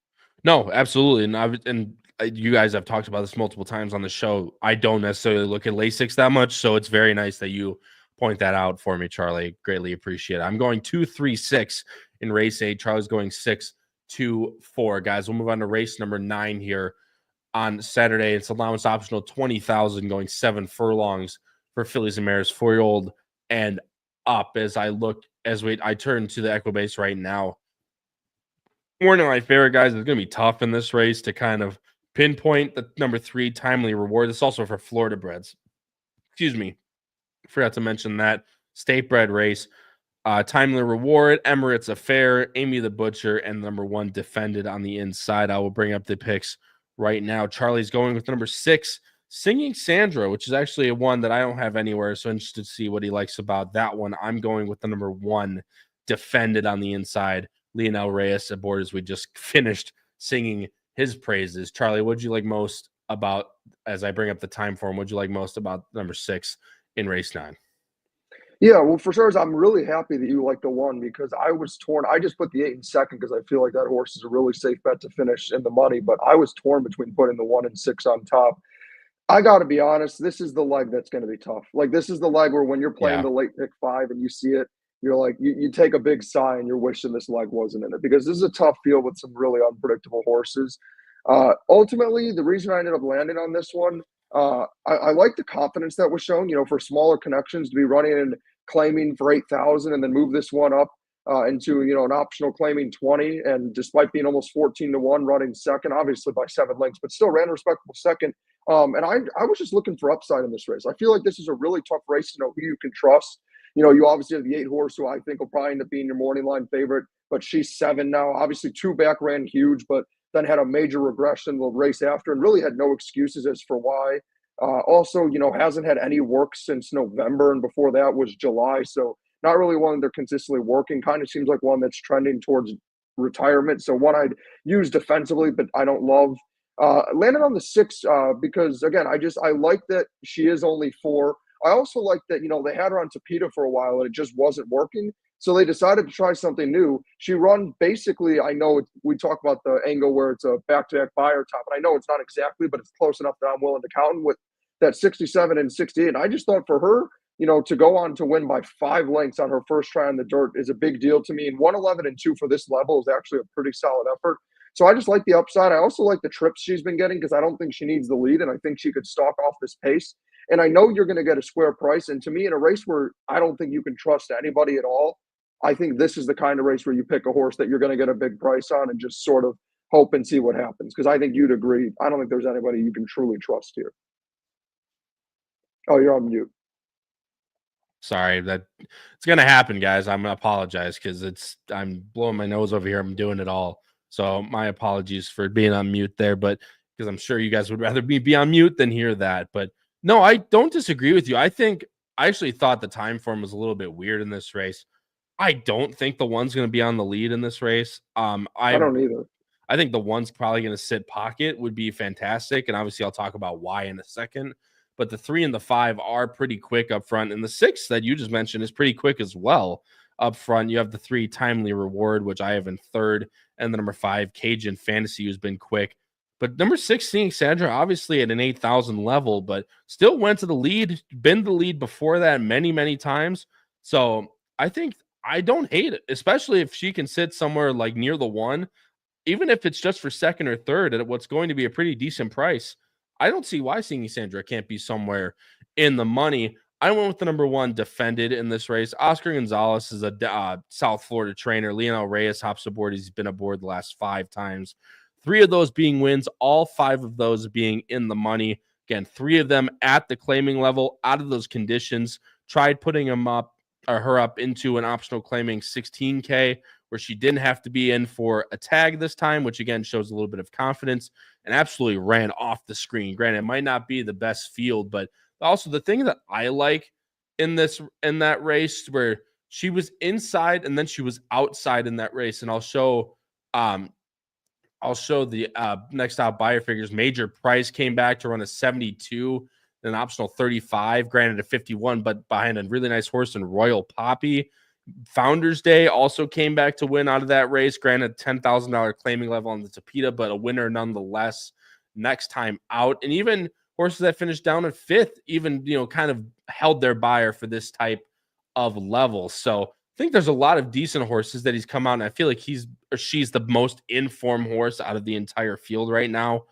No, absolutely. And you guys have talked about this multiple times on the show. I don't necessarily look at Lasix that much, so it's very nice that you point that out for me, Charlie. Greatly appreciate it. I'm going 2-3-6 in race 8. Charlie's going 6-2-4. Guys, we'll move on to race number 9 here on Saturday. It's allowance optional 20,000 going 7 furlongs for fillies and mares, 4-year-old and up. I turn to the Equibase right now. One of my favorite guys is going to be tough in this race to kind of pinpoint the number 3 Timely Reward. It's also for Florida breds. Excuse me. Forgot to mention that state bred race. Timely Reward, Emirates Affair, Amy the Butcher, and number 1 Defended on the inside. I will bring up the picks right now. Charlie's going with number 6, Singing Sandra, which is actually a one that I don't have anywhere. So interested to see what he likes about that one. I'm going with the number 1 Defended on the inside. Lionel Reyes aboard as we just finished singing his praises. Charlie, what'd you like most about, as I bring up the time for him, what'd you like most about number 6 in race 9? Yeah, well, for sure, I'm really happy that you like the 1 because I was torn. I just put the 8 in second because I feel like that horse is a really safe bet to finish in the money, but I was torn between putting the 1 and 6 on top. I got to be honest, this is the leg that's going to be tough. Like, this is the leg where when you're playing the late pick 5 and you see it, you're like, you take a big sigh and you're wishing this leg wasn't in it because this is a tough field with some really unpredictable horses. Ultimately, the reason I ended up landing on this one, I like the confidence that was shown, for smaller connections to be running and claiming for 8,000 and then move this one up into, an optional claiming 20. And despite being almost 14-1 running second, obviously by 7 lengths, but still ran a respectable second. And I was just looking for upside in this race. I feel like this is a really tough race to know who you can trust. You obviously have the 8 horse who I think will probably end up being your morning line favorite, but she's 7 now. Obviously 2 back ran huge, but then had a major regression the race after and really had no excuses as for why. Also, hasn't had any work since November, and before that was July. So not really one they're consistently working. Kind of seems like one that's trending towards retirement. So one I'd use defensively, but I don't love. Landed on the 6 because, again, I like that she is only 4. I also like that, they had her on Tapeta for a while and it just wasn't working. So they decided to try something new. She run basically, I know we talk about the angle where it's a back-to-back buyer top, and I know it's not exactly, but it's close enough that I'm willing to count with that 67 and 68. And I just thought for her, to go on to win by 5 lengths on her first try on the dirt is a big deal to me. And 111 and 2 for this level is actually a pretty solid effort. So I just like the upside. I also like the trips she's been getting because I don't think she needs the lead, and I think she could stalk off this pace. And I know you're going to get a square price. And to me, in a race where I don't think you can trust anybody at all, I think this is the kind of race where you pick a horse that you're going to get a big price on and just sort of hope and see what happens. Because I think you'd agree. I don't think there's anybody you can truly trust here. Oh, you're on mute. Sorry, that it's going to happen, guys. I'm going to apologize because I'm blowing my nose over here. I'm doing it all. So my apologies for being on mute there, but because I'm sure you guys would rather me be on mute than hear that. But no, I don't disagree with you. I actually thought the time form was a little bit weird in this race. I don't think the one's going to be on the lead in this race. I don't either. I think the one's probably going to sit pocket would be fantastic. And obviously I'll talk about why in a second, but the 3 and the 5 are pretty quick up front. And the 6 that you just mentioned is pretty quick as well. Up front, you have the 3 Timely Reward, which I have in 3rd, and the number 5 Cajun Fantasy, who's been quick. But number 16, Sandra, obviously at an 8,000 level, but still went to the lead, been the lead before that many, many times. So I think I don't hate it, especially if she can sit somewhere like near the 1, even if it's just for 2nd or 3rd at what's going to be a pretty decent price. I don't see why Singing Sandra can't be somewhere in the money. I went with the number 1 Defended in this race. Oscar Gonzalez is a South Florida trainer. Lionel Reyes hops aboard. He's been aboard the last 5 times. 3 of those being wins, all 5 of those being in the money. Again, 3 of them at the claiming level, out of those conditions. Tried putting her up into an optional claiming 16K, where she didn't have to be in for a tag this time, which again shows a little bit of confidence, and absolutely ran off the screen. Granted, it might not be the best field, but also the thing that I like in that race where she was inside and then she was outside in that race, and I'll show the next out buyer figures. Major Price came back to run a 72, an optional 35, granted a 51, but behind a really nice horse in Royal Poppy. Founders Day also came back to win out of that race, granted $10,000 claiming level on the Tapeta, but a winner nonetheless next time out. And even horses that finished down at 5th, even, kind of held their buyer for this type of level. So I think there's a lot of decent horses that he's come out, and I feel like she's the most informed horse out of the entire field right now.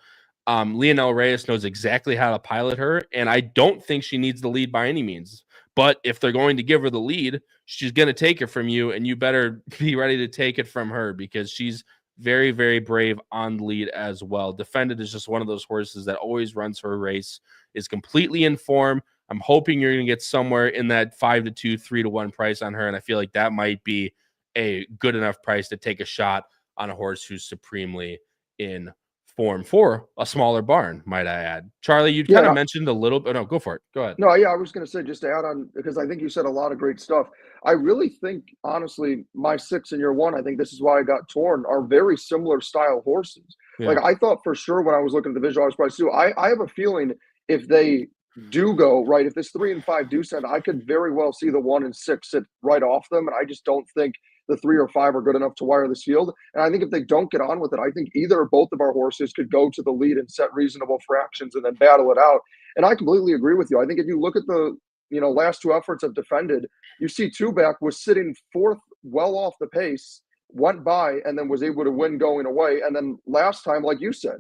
Lionel Reyes knows exactly how to pilot her, and I don't think she needs the lead by any means. But if they're going to give her the lead, she's going to take it from you, and you better be ready to take it from her because she's very, very brave on the lead as well. Defended is just one of those horses that always runs her race, is completely in form. I'm hoping you're going to get somewhere in that 5-2, 3-1 price on her, and I feel like that might be a good enough price to take a shot on a horse who's supremely in form for a smaller barn, might I add. Charlie, you kind of mentioned a little bit. No, go for it. Go ahead. No, yeah, I was going to say, just to add on, because I think you said a lot of great stuff. I really think, honestly, my 6 and your 1, I think this is why I got torn, are very similar style horses. Yeah. Like, I thought for sure when I was looking at the visualized price too, I have a feeling if they do go, right, if this 3 and 5 do send, I could very well see the 1 and 6 sit right off them. And I just don't think the 3 or 5 are good enough to wire this field. And I think if they don't get on with it, I think either or both of our horses could go to the lead and set reasonable fractions and then battle it out. And I completely agree with you. I think if you look at the last 2 efforts of Defended, you see 2-back was sitting 4th, well off the pace, went by, and then was able to win going away. And then last time, like you said,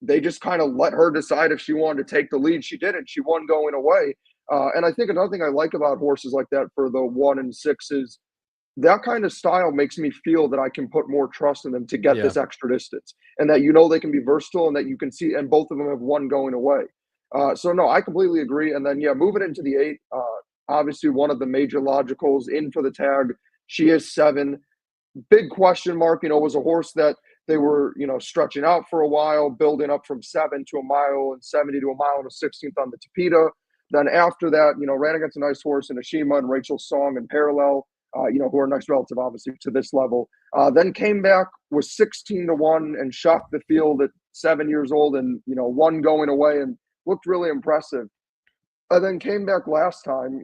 they just kind of let her decide if she wanted to take the lead. She didn't. She won going away. And I think another thing I like about horses like that for the 1 and 6 is that kind of style makes me feel that I can put more trust in them to get this extra distance, and that they can be versatile, and that you can see, and both of them have won going away. So no, I completely agree. And then moving into the 8, obviously one of the major logicals in for the tag. She is 7. Big question mark. Was a horse that they were stretching out for a while, building up from 7 to a mile and 70 to a mile and a 16th on the Tapeta. Then after that, ran against a nice horse in Ashima and Rachel Song in parallel. Who are next relative, obviously, to this level. Then came back, was 16-1 and shocked the field at 7 years old and, one going away and looked really impressive. And then came back last time,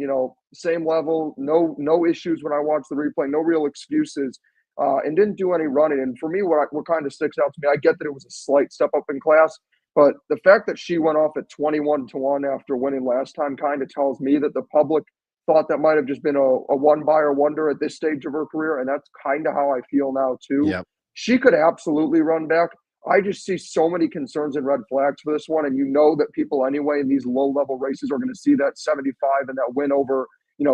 same level, no issues when I watched the replay, no real excuses, and didn't do any running. And for me, what kind of sticks out to me, I get that it was a slight step up in class, but the fact that she went off at 21-1 after winning last time kind of tells me that the public thought that might have just been a one-buyer wonder at this stage of her career, and that's kind of how I feel now too. Yep. She could absolutely run back. I just see so many concerns and red flags for this one. And that people anyway in these low-level races are going to see that 75 and that win over,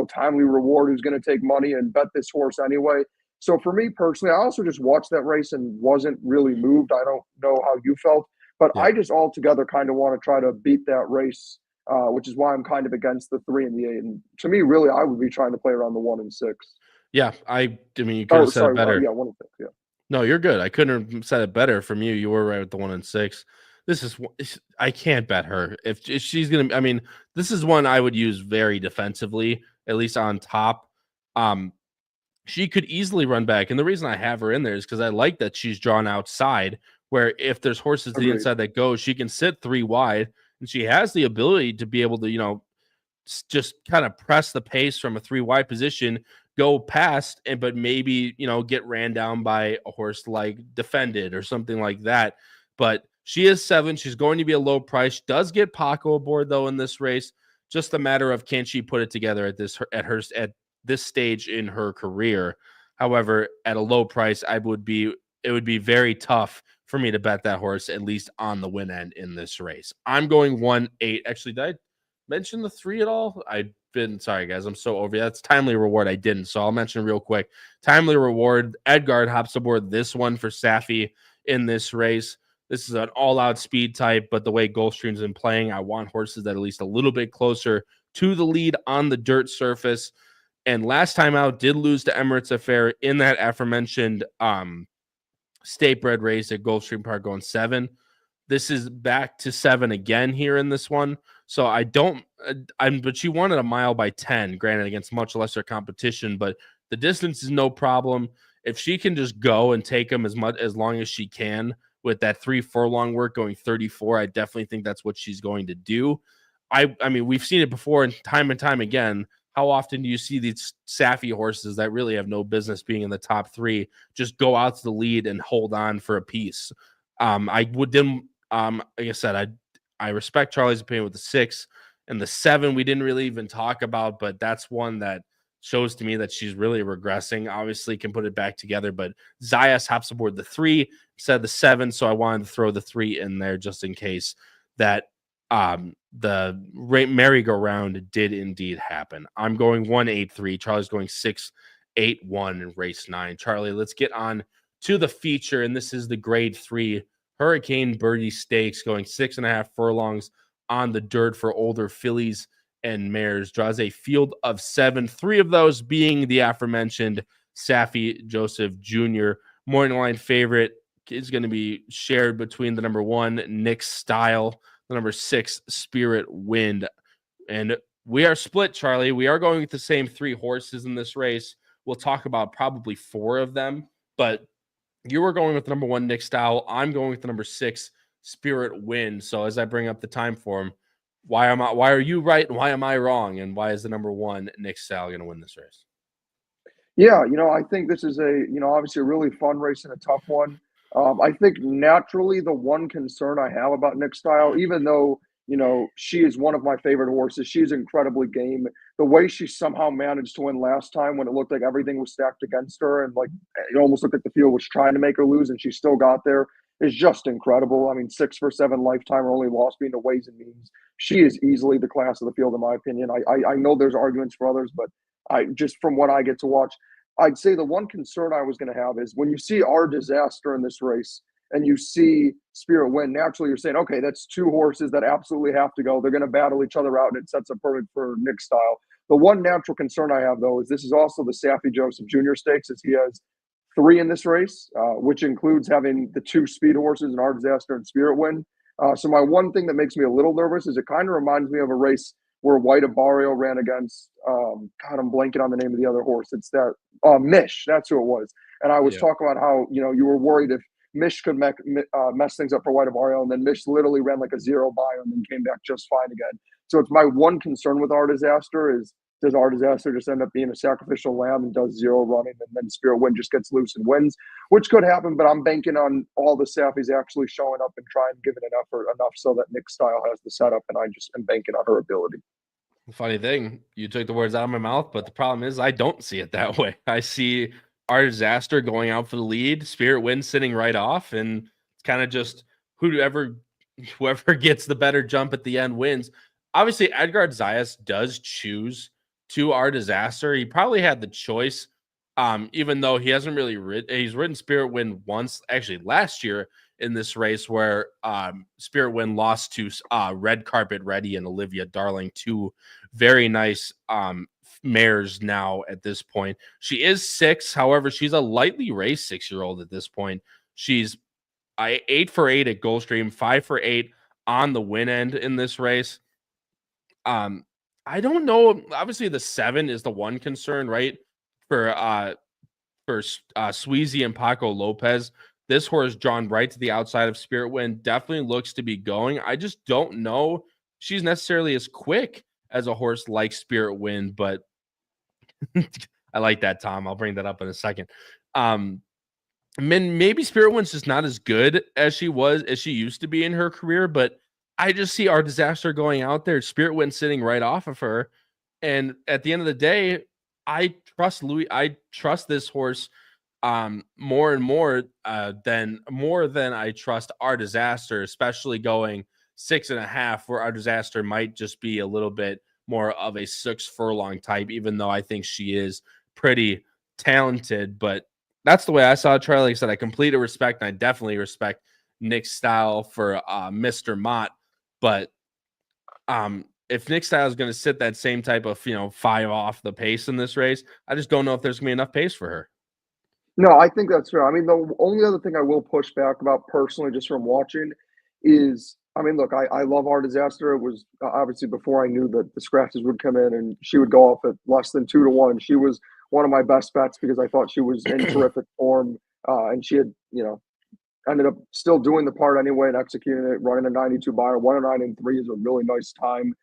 Timely Reward, who's going to take money and bet this horse anyway. So for me personally, I also just watched that race and wasn't really moved. I don't know how you felt, but I just altogether kind of want to try to beat that race, which is why I'm kind of against the 3 and the 8. And to me, really, I would be trying to play around the 1 and 6. Yeah, I mean, you could have said it better. 1 and 6, yeah. No, you're good. I couldn't have said it better from you. You were right with the 1 and 6. I can't bet her. If she's going to, I mean, this is one I would use very defensively, at least on top. She could easily run back. And the reason I have her in there is because I like that she's drawn outside, where if there's horses to the inside that go, she can sit 3 wide. And she has the ability to be able to, just kind of press the pace from a 3 wide position, go past, but maybe, get ran down by a horse like Defended or something like that. But she is 7. She's going to be a low price. Does get Paco aboard though in this race. Just a matter of can she put it together at this stage in her career. However, at a low price, it would be very tough for me to bet that horse at least on the win end in this race. I'm going 1-8. Actually, did I mention the 3 at all? Sorry guys, I'm so over. That's Timely Reward. I didn't, so I'll mention real quick. Timely Reward. Edgard hops aboard this one for Safi in this race. This is an all-out speed type, but the way Gulfstream's been playing, I want horses that are at least a little bit closer to the lead on the dirt surface. And last time out, did lose to Emirates Affair in that aforementioned state bred race at Gulfstream Park, going 7. This is back to 7 again here in this one. So but she wanted a mile by 10, granted against much lesser competition, but the distance is no problem. If she can just go and take them as long as she can with that 3 furlong work going 34, I definitely think that's what she's going to do. I mean, we've seen it before and time again. How often do you see these Safi horses that really have no business being in the top 3 just go out to the lead and hold on for a piece? Like I said, I respect Charlie's opinion with the 6 and the 7. We didn't really even talk about, but that's one that shows to me that she's really regressing. Obviously, can put it back together, but Zayas hops aboard the 3 instead of the 7, so I wanted to throw the 3 in there just in case that the merry-go-round did indeed happen. I'm going 1-8-3. Charlie's going 6-8-1 in race 9. Charlie, let's get on to the feature, and this is the grade 3 Hurricane Bertie Stakes, going 6.5 furlongs on the dirt for older fillies and mares. Draws a field of 7, 3 of those being the aforementioned Safi Joseph Jr. Morning line favorite is going to be shared between the number 1, Nick Style, the number 6, Spirit Wind. And we are split, Charlie. We are going with the same 3 horses in this race. We'll talk about probably 4 of them, but you were going with the number 1, Nick Style. I'm going with the number 6, Spirit Wind. So as I bring up the time for him, why are you right and why am I wrong? And why is the number 1, Nick Style, going to win this race? Yeah, I think this is obviously a really fun race and a tough one. I think naturally the one concern I have about Nick Style, even though, she is one of my favorite horses, she's incredibly game. The way she somehow managed to win last time when it looked like everything was stacked against her and like it almost looked like the field was trying to make her lose and she still got there is just incredible. I mean, 6 for 7 lifetime, her only loss being to Ways and Means. She is easily the class of the field, in my opinion. I know there's arguments for others, but just from what I get to watch, I'd say the one concern I was going to have is when you see our disaster in this race and you see Spirit Wind, naturally you're saying, okay, that's 2 horses that absolutely have to go. They're going to battle each other out, and it sets up perfect for Nick Style. The one natural concern I have, though, is this is also the Safi Joseph Jr. Stakes, as he has 3 in this race, which includes having the 2 speed horses in our disaster and Spirit Wind. So my one thing that makes me a little nervous is it kind of reminds me of a race where White Abario ran against, God, I'm blanking on the name of the other horse. It's that Mish. That's who it was. And I was talking about how, you were worried if Mish could mess things up for White Mario, and then Mish literally ran like a 0 bio and then came back just fine again. So it's my one concern with Our Disaster is, does Our Disaster just end up being a sacrificial lamb and does 0 running, and then Spirit Wind just gets loose and wins, which could happen, but I'm banking on all the Saffies actually showing up and trying to give it an effort enough so that Nick Style has the setup, and I just am banking on her ability. Funny thing, you took the words out of my mouth, but the problem is I don't see it that way. I see Our Disaster going out for the lead, Spirit Wind sitting right off, and it's kind of just whoever gets the better jump at the end wins. Obviously, Edgard Zayas does choose to Our Disaster. He probably had the choice, even though he hasn't really he's ridden Spirit Wind once, actually last year in this race, where Spirit Wind lost to Red Carpet Ready and Olivia Darling, two very nice mares now at this point. She is 6, however, she's a lightly raced 6-year-old at this point. She's 8 for 8 at Gulfstream, 5 for 8 on the win end in this race. I don't know. Obviously, the 7 is the one concern, right? For Sweezy and Paco Lopez. This horse drawn right to the outside of Spirit Wind definitely looks to be going. I just don't know she's necessarily as quick as a horse like Spirit Wind, but I like that, Tom. I'll bring that up in a second. Maybe Spirit Wind's just not as good as she used to be in her career, but I just see Our Disaster going out there, Spirit Wind sitting right off of her. And at the end of the day, I trust Louis. I trust this horse more and more than I trust Our Disaster, especially going 6.5, where Our Disaster might just be a little bit more of a 6 furlong type, even though I think she is pretty talented. But that's the way I saw it, Charlie. Like I said, I completely respect, and I definitely respect Nick's style for Mr. Mott. But if Nick Style is going to sit that same type of 5 off the pace in this race, I just don't know if there's going to be enough pace for her. No, I think that's fair. I mean, the only other thing I will push back about personally, just from watching, is, I mean, look, I love Our Disaster. It was obviously before I knew that the scratches would come in and she would go off at less than 2-1. She was one of my best bets because I thought she was in terrific form, and she had, ended up still doing the part anyway and executing it, running a 92 buyer. 109.3 is a really nice time.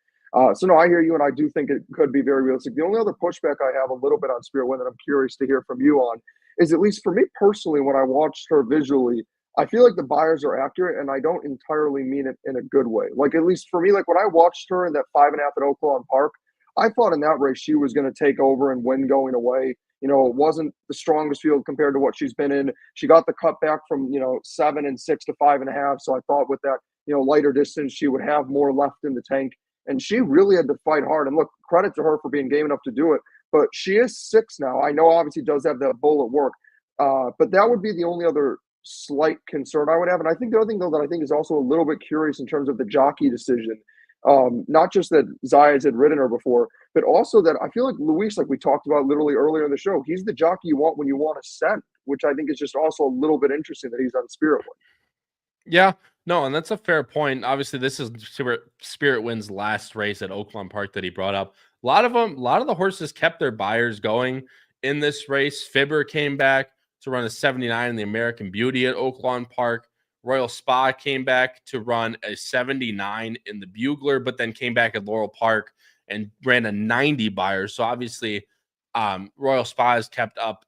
So no, I hear you, and I do think it could be very realistic. The only other pushback I have a little bit on Spirit Wind that I'm curious to hear from you on is, at least for me personally, when I watched her visually, I feel like the buyers are accurate, and I don't entirely mean it in a good way. Like, at least for me, like when I watched her in that 5.5 at Oaklawn Park, I thought in that race she was going to take over and win going away. It wasn't the strongest field compared to what she's been in. She got the cut back from 7 and 6 to 5.5. So I thought with that lighter distance she would have more left in the tank. And she really had to fight hard. And look, credit to her for being game enough to do it. But she is 6 now. I know obviously does have that bull at work. But that would be the only other slight concern I would have. And I think the other thing, though, that I think is also a little bit curious in terms of the jockey decision, not just that Zayas had ridden her before, but also that I feel like Luis, like we talked about literally earlier in the show, he's the jockey you want when you want to send, which I think is just also a little bit interesting that he's on Spirit Wind. Yeah, no, and that's a fair point. Obviously, this is Spirit Wind's last race at Oaklawn Park that he brought up. A lot of the horses kept their buyers going in this race. Fibber came back to run a 79 in the American Beauty at Oaklawn Park. Royal Spa came back to run a 79 in the Bugler, but then came back at Laurel Park and ran a 90 buyer. So obviously, Royal Spa has kept up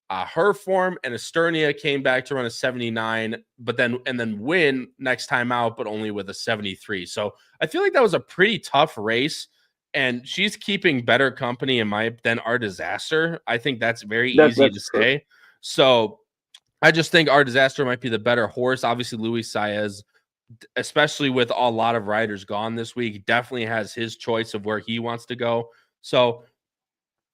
her form, and Esternia came back to run a 79, but then win next time out, but only with a 73. So I feel like that was a pretty tough race, and she's keeping better company than Our Disaster. I think that's very easy to say. So I just think Our Disaster might be the better horse. Obviously, Luis Saez, especially with a lot of riders gone this week, definitely has his choice of where he wants to go. So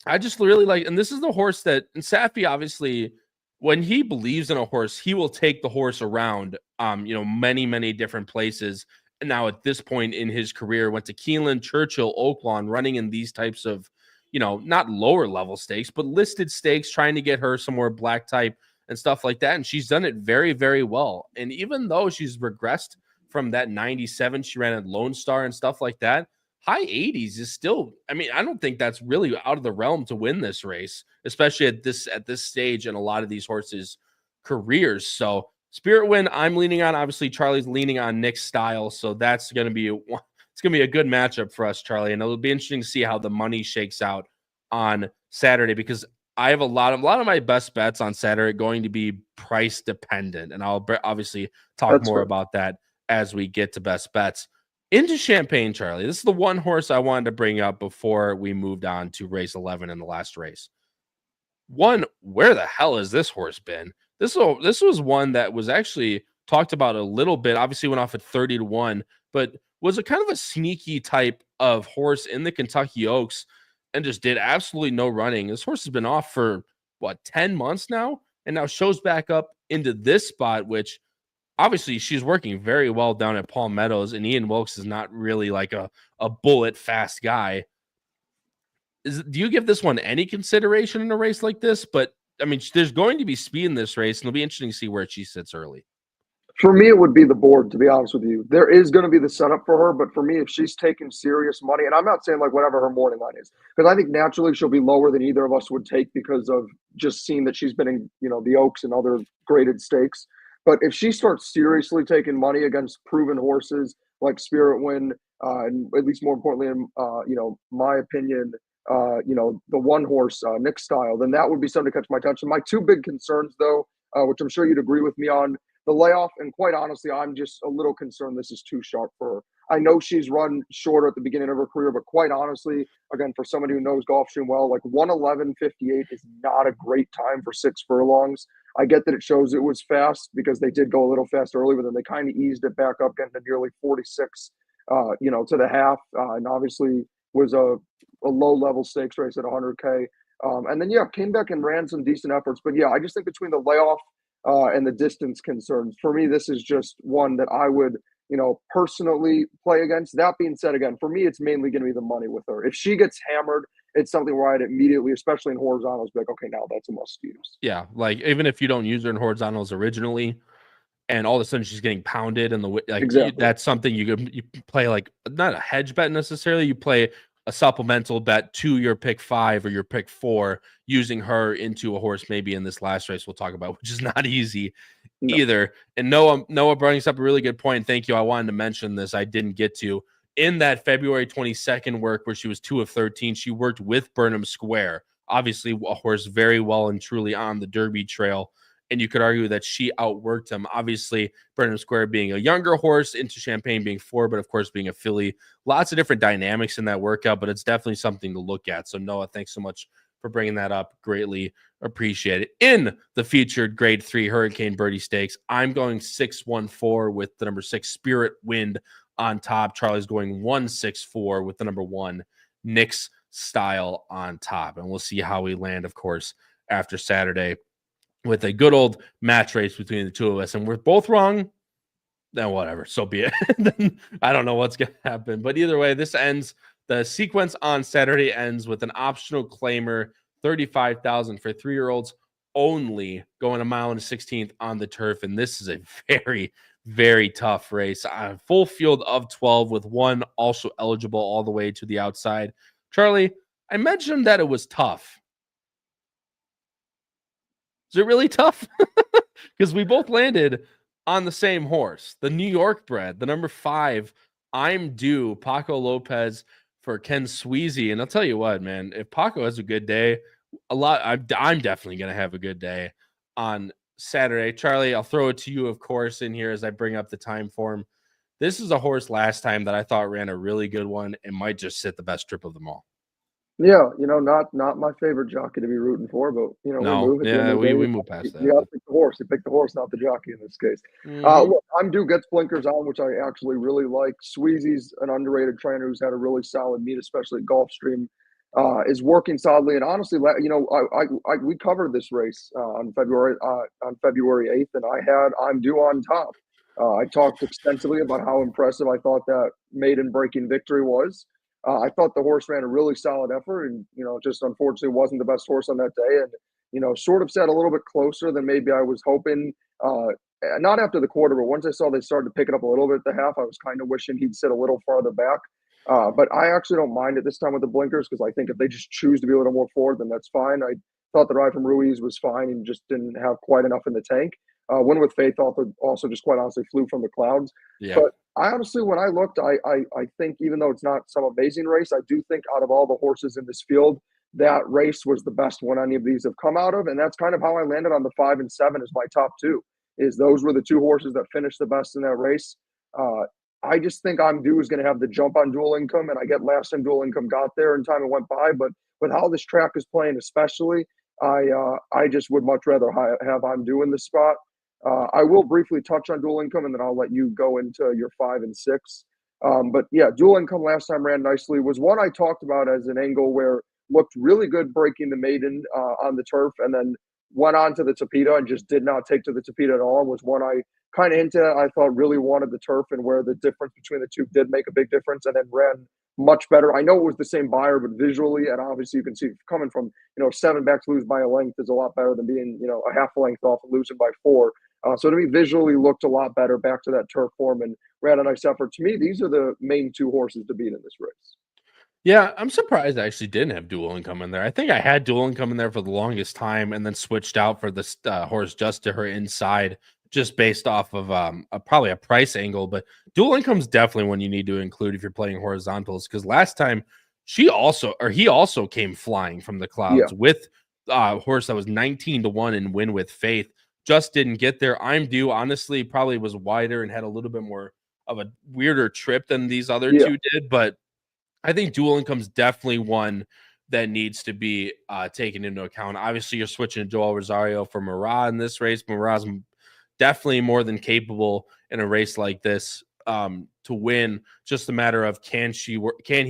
I just really like, and this is the horse that, and Safi, obviously, when he believes in a horse, he will take the horse around, many, many different places. And now at this point in his career, went to Keeneland, Churchill, Oaklawn, running in these types of, not lower level stakes, but listed stakes, trying to get her some more black type and stuff like that. And she's done it very, very well. And even though she's regressed from that 97, she ran at Lone Star and stuff like that, high 80s is still, I don't think that's really out of the realm to win this race, especially at this stage in a lot of these horses' careers. So Spirit Wind, I'm leaning on. Obviously, Charlie's leaning on Nick's style, so that's going to be a good matchup for us, Charlie. And it'll be interesting to see how the money shakes out on Saturday, because I have a lot of my best bets on Saturday going to be price dependent, and I'll obviously talk more about that as we get to best bets. Into Champagne, Charlie. This is the one horse I wanted to bring up before we moved on to race 11 in the last race. One, where the hell has this horse been? This was one that was actually talked about a little bit. Obviously went off at 30-1, but was a kind of a sneaky type of horse in the Kentucky Oaks and just did absolutely no running. This horse has been off for 10 months now, and now shows back up into this spot, which obviously she's working very well down at Palm Meadows, and Ian Wilkes is not really like a bullet fast guy. Do you give this one any consideration in a race like this? But I mean, there's going to be speed in this race, and it'll be interesting to see where she sits early. For me, it would be the board, to be honest with you. There is going to be the setup for her, but for me, if she's taking serious money, and I'm not saying like whatever her morning line is, because I think naturally she'll be lower than either of us would take because of just seeing that she's been in, the Oaks and other graded stakes. But if she starts seriously taking money against proven horses like Spirit Wind, and at least more importantly, in my opinion, the one horse Nick style, then that would be something to catch my attention. My two big concerns, though, which I'm sure you'd agree with me on, the layoff, and quite honestly, I'm just a little concerned this is too sharp for her. I know she's run shorter at the beginning of her career, but quite honestly, again, for somebody who knows Gulfstream well, like 1:11:58 is not a great time for 6 furlongs. I get that it shows it was fast because they did go a little fast early, but then they kind of eased it back up, getting to nearly 46, to the half, and obviously was a low-level stakes race at 100K. And then, came back and ran some decent efforts. But, I just think between the layoff and the distance concerns, for me, this is just one that I would, personally play against. That being said, again, for me, it's mainly going to be the money with her. If she gets hammered, it's something where I'd immediately, especially in horizontals, be like, okay, now that's a must use. Yeah, like even if you don't use her in horizontals originally, and all of a sudden she's getting pounded, and that's something you play, like not a hedge bet necessarily. You play a supplemental bet to your pick 5 or your pick 4, using her into a horse maybe in this last race we'll talk about, which is not easy either. And Noah brings up a really good point. Thank you. I wanted to mention this. I didn't get to. In that February 22nd work where she was 2 of 13, she worked with Burnham Square, obviously a horse very well and truly on the Derby trail. And you could argue that she outworked him. Obviously, Burnham Square being a younger horse, Into Champagne being 4, but of course being a filly. Lots of different dynamics in that workout, but it's definitely something to look at. So Noah, thanks so much for bringing that up. Greatly appreciate it. In the featured Grade 3 Hurricane Bertie Stakes, I'm going 6-1-4 with the number 6 Spirit Wind on top. Charlie's going 1-6-4 with the number 1 Nick's Style on top. And we'll see how we land, of course, after Saturday with a good old match race between the two of us. And we're both wrong, then whatever, so be it. I don't know what's going to happen. But either way, the sequence on Saturday ends with an optional claimer, 35,000 for 3-year-olds only, going 1 mile and 16th on the turf. And this is a very, very tough race. A full field of 12 with one also eligible all the way to the outside. Charlie, I mentioned that it was tough. Is it really tough? Because we both landed on the same horse, the New York bred, the number 5, I'm Due, Paco Lopez for Ken Sweezy. And I'll tell you what, man, if Paco has a good day, I'm definitely going to have a good day on Saturday. Charlie, I'll throw it to you, of course, in here as I bring up the time form. This is a horse last time that I thought ran a really good one and might just sit the best trip of them all. Yeah, not my favorite jockey to be rooting for, but we move. We move past that. You got to pick the horse. You pick the horse, not the jockey in this case. Look, I'm Due gets blinkers on, which I actually really like. Sweezy's an underrated trainer who's had a really solid meet, especially at Gulfstream. Is working solidly, and honestly, we covered this race on February 8th, and I had I'm Due on top. I talked extensively about how impressive I thought that maiden breaking victory was. I thought the horse ran a really solid effort, and just unfortunately wasn't the best horse on that day, and sort of sat a little bit closer than maybe I was hoping. Not after the quarter, but once I saw they started to pick it up a little bit at the half, I was kind of wishing he'd sit a little farther back. But I actually don't mind it this time with the blinkers, because I think if they just choose to be a little more forward, then that's fine. I thought the ride from Ruiz was fine and just didn't have quite enough in the tank. Win with Faith also just quite honestly flew from the clouds. Yeah. But I honestly, when I looked, I think even though it's not some amazing race, I do think out of all the horses in this field, that race was the best one any of these have come out of. And that's kind of how I landed on the 5 and 7 as my top two, is those were the two horses that finished the best in that race. I just think I'm Due is going to have the jump on Dual Income, and I get last time Dual Income got there and time it went by. But with how this track is playing, especially, I just would much rather have I'm Due in the spot. I will briefly touch on Dual Income, and then I'll let you go into your 5 and 6. But yeah, Dual Income last time ran nicely. Was one I talked about as an angle where looked really good breaking the maiden on the turf, and then went on to the Tapeta and just did not take to the Tapeta at all. Was one I kind of hinted at. I thought really wanted the turf, and where the difference between the two did make a big difference, and then ran much better. I know it was the same buyer, but visually, and obviously you can see coming from, 7 back to lose by a length is a lot better than being, a half a length off and losing by 4. So to me, visually looked a lot better back to that turf form and ran a nice effort. To me, these are the main two horses to beat in this race. Yeah, I'm surprised I actually didn't have Dual Income in there. I think I had Dual Income in there for the longest time and then switched out for this horse just to her inside, just based off of probably a price angle. But Dual Income's definitely one you need to include if you're playing horizontals, because last time he also came flying from the clouds with a horse that was 19-1 and Win with Faith. Just didn't get there. I'm Due, honestly, probably was wider and had a little bit more of a weirder trip than these other two did, but I think Dual Income's definitely one that needs to be taken into account. Obviously, you're switching to Joel Rosario for Marat in this race. Marat's definitely more than capable in a race like this to win. Just a matter of can he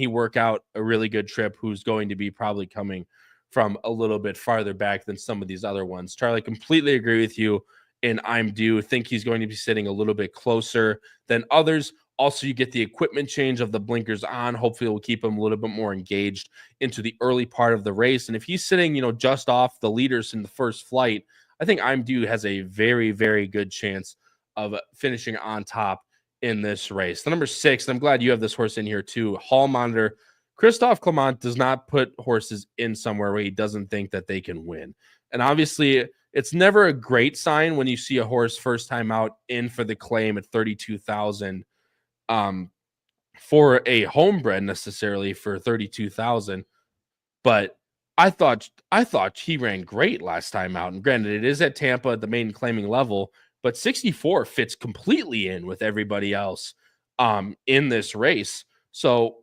work out a really good trip, who's going to be probably coming from a little bit farther back than some of these other ones. Charlie, completely agree with you, and I'm Due. Think he's going to be sitting a little bit closer than others. Also, you get the equipment change of the blinkers on. Hopefully, it will keep him a little bit more engaged into the early part of the race. And if he's sitting, just off the leaders in the first flight, I think I'm Due has a very, very good chance of finishing on top in this race. The number 6, and I'm glad you have this horse in here too, Hall Monitor. Christophe Clement does not put horses in somewhere where he doesn't think that they can win. And obviously, it's never a great sign when you see a horse first time out in for the claim at 32,000. For a homebred necessarily for 32,000, but I thought he ran great last time out. And granted, it is at Tampa at the main claiming level, but 64 fits completely in with everybody else in this race. So,